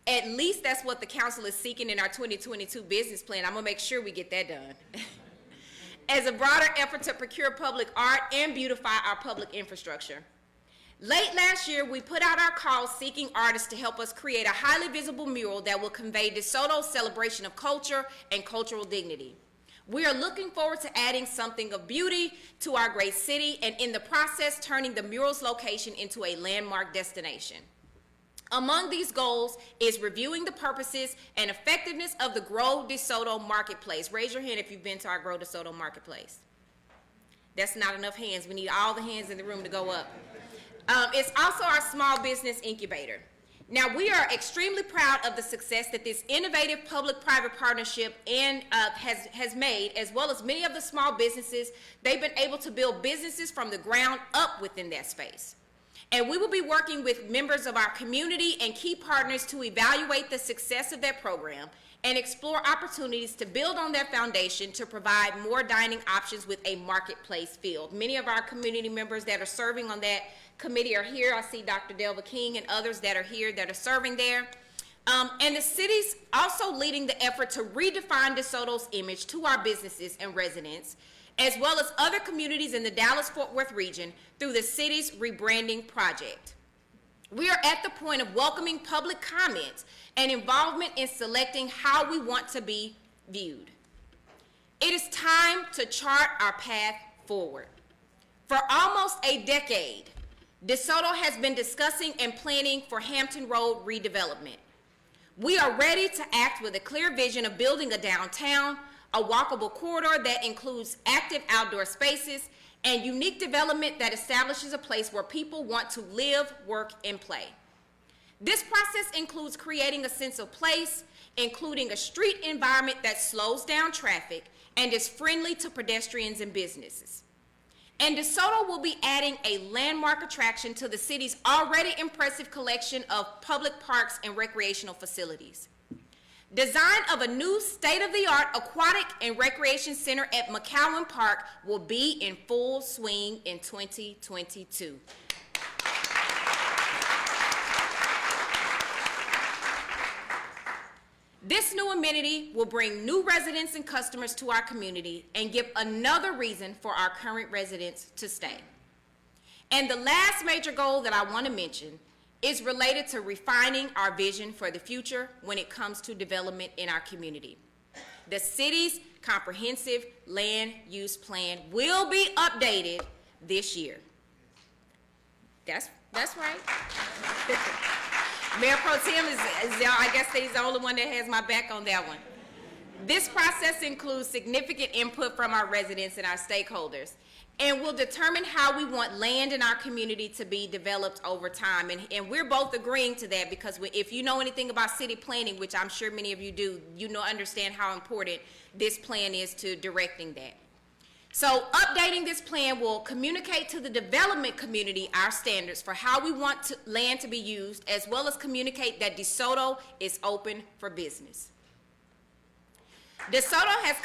At least that's what the council is seeking in our 2022 business plan. I'm gonna make sure we get that done. As a broader effort to procure public art and beautify our public infrastructure. Late last year, we put out our call seeking artists to help us create a highly visible mural that will convey DeSoto's celebration of culture and cultural dignity. We are looking forward to adding something of beauty to our great city and in the process turning the mural's location into a landmark destination. Among these goals is reviewing the purposes and effectiveness of the Grow DeSoto Marketplace. Raise your hand if you've been to our Grow DeSoto Marketplace. That's not enough hands. We need all the hands in the room to go up. It's also our small business incubator. Now, we are extremely proud of the success that this innovative public-private partnership has made, as well as many of the small businesses. They've been able to build businesses from the ground up within that space. And we will be working with members of our community and key partners to evaluate the success of that program and explore opportunities to build on that foundation to provide more dining options with a marketplace field. Many of our community members that are serving on that committee are here. I see Dr. Delva King and others that are here that are serving there. And the city's also leading the effort to redefine DeSoto's image to our businesses and residents, as well as other communities in the Dallas-Fort Worth region through the city's rebranding project. We are at the point of welcoming public comment and involvement in selecting how we want to be viewed. It is time to chart our path forward. For almost a decade, DeSoto has been discussing and planning for Hampton Road redevelopment. We are ready to act with a clear vision of building a downtown, a walkable corridor that includes active outdoor spaces, and unique development that establishes a place where people want to live, work, and play. This process includes creating a sense of place, including a street environment that slows down traffic and is friendly to pedestrians and businesses. And DeSoto will be adding a landmark attraction to the city's already impressive collection of public parks and recreational facilities. Design of a new state-of-the-art aquatic and recreation center at McCowan Park will be in full swing in 2022. This new amenity will bring new residents and customers to our community and give another reason for our current residents to stay. And the last major goal that I want to mention is related to refining our vision for the future when it comes to development in our community. The city's comprehensive land use plan will be updated this year. That's right. Mayor Pro Tem is I guess he's the only one that has my back on that one. This process includes significant input from our residents and our stakeholders, and will determine how we want land in our community to be developed over time. And we're both agreeing to that because if you know anything about city planning, which I'm sure many of you do, understand how important this plan is to directing that. So updating this plan will communicate to the development community our standards for how we want land to be used, as well as communicate that DeSoto is open for business. DeSoto has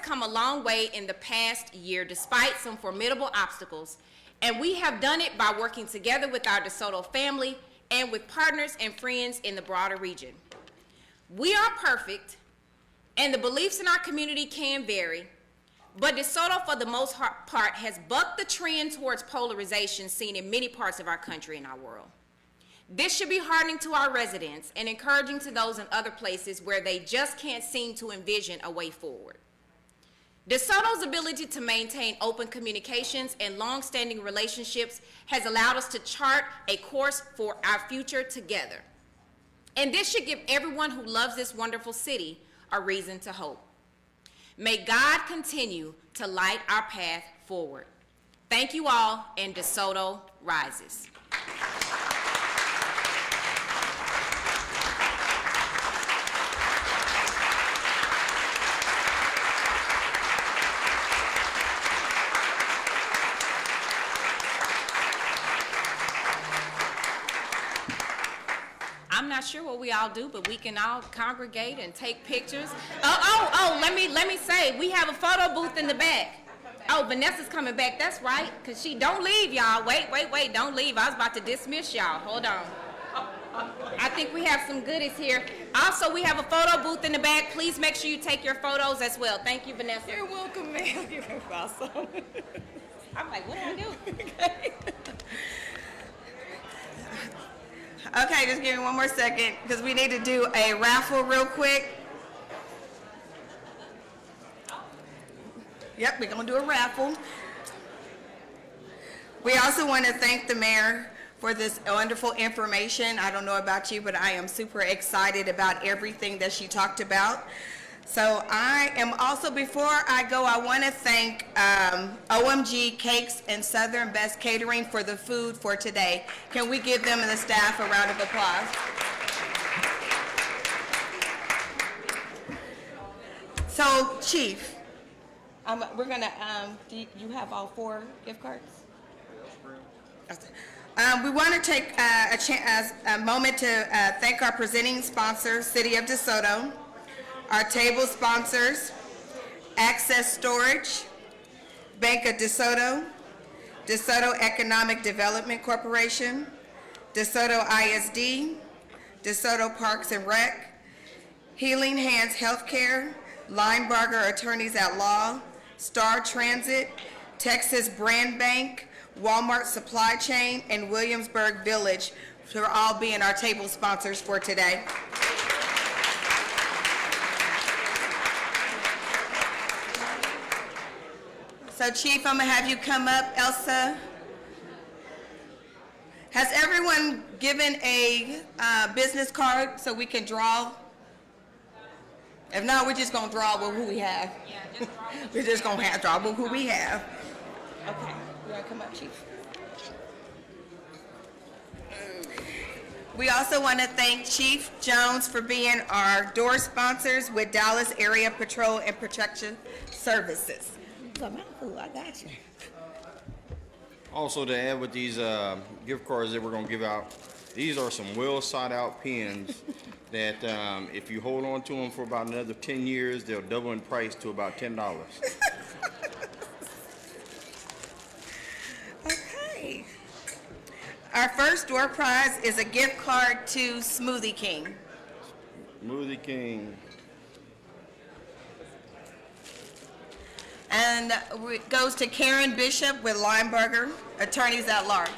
come a long way in the past year despite some formidable obstacles, and we have done it by working together with our DeSoto family and with partners and friends in the broader region. We are perfect, and the beliefs in our community can vary, but DeSoto, for the most part, has bucked the trend towards polarization seen in many parts of our country and our world. This should be heartening to our residents and encouraging to those in other places where they just can't seem to envision a way forward. DeSoto's ability to maintain open communications and long-standing relationships has allowed us to chart a course for our future together. And this should give everyone who loves this wonderful city a reason to hope. May God continue to light our path forward. Thank you all, and DeSoto rises. I'm not sure what we all do, but we can all congregate and take pictures. Let me say, we have a photo booth in the back. Oh, Vanessa's coming back, that's right, because don't leave, y'all. Wait, don't leave. I was about to dismiss y'all. Hold on. I think we have some goodies here. Also, we have a photo booth in the back. Please make sure you take your photos as well. Thank you, Vanessa. You're welcome, ma'am. You're awesome. I'm like, what do I do? Okay, just give me one more second because we need to do a raffle real quick. Yep, we're going to do a raffle. We also want to thank the mayor for this wonderful information. I don't know about you, but I am super excited about everything that she talked about. So I am also, before I go, I want to thank OMG Cakes and Southern Best Catering for the food for today. Can we give them and the staff a round of applause? So, Chief, we're going to, do you have all 4 gift cards? We want to take a moment to thank our presenting sponsor, City of DeSoto, our table sponsors, Access Storage, Bank of DeSoto, DeSoto Economic Development Corporation, DeSoto ISD, DeSoto Parks and Rec, Healing Hands Healthcare, Linebarger Attorneys at Law, Star Transit, Texas Brand Bank, Walmart Supply Chain, and Williamsburg Village for all being our table sponsors for today. So Chief, I'm gonna have you come up. Elsa, has everyone given a business card so we can draw? If not, we're just gonna draw with who we have. Yeah, just draw. We're just gonna draw with who we have. Okay, you wanna come up, Chief? We also want to thank Chief Jones for being our door sponsors with Dallas Area Patrol and Protection Services. I got you. Also, to add with these gift cards that we're going to give out, these are some well sought out pens that if you hold on to them for about another 10 years, they'll double in price to about $10. Okay. Our first door prize is a gift card to Smoothie King. Smoothie King. And it goes to Karen Bishop with Lineberger, Attorneys at Large.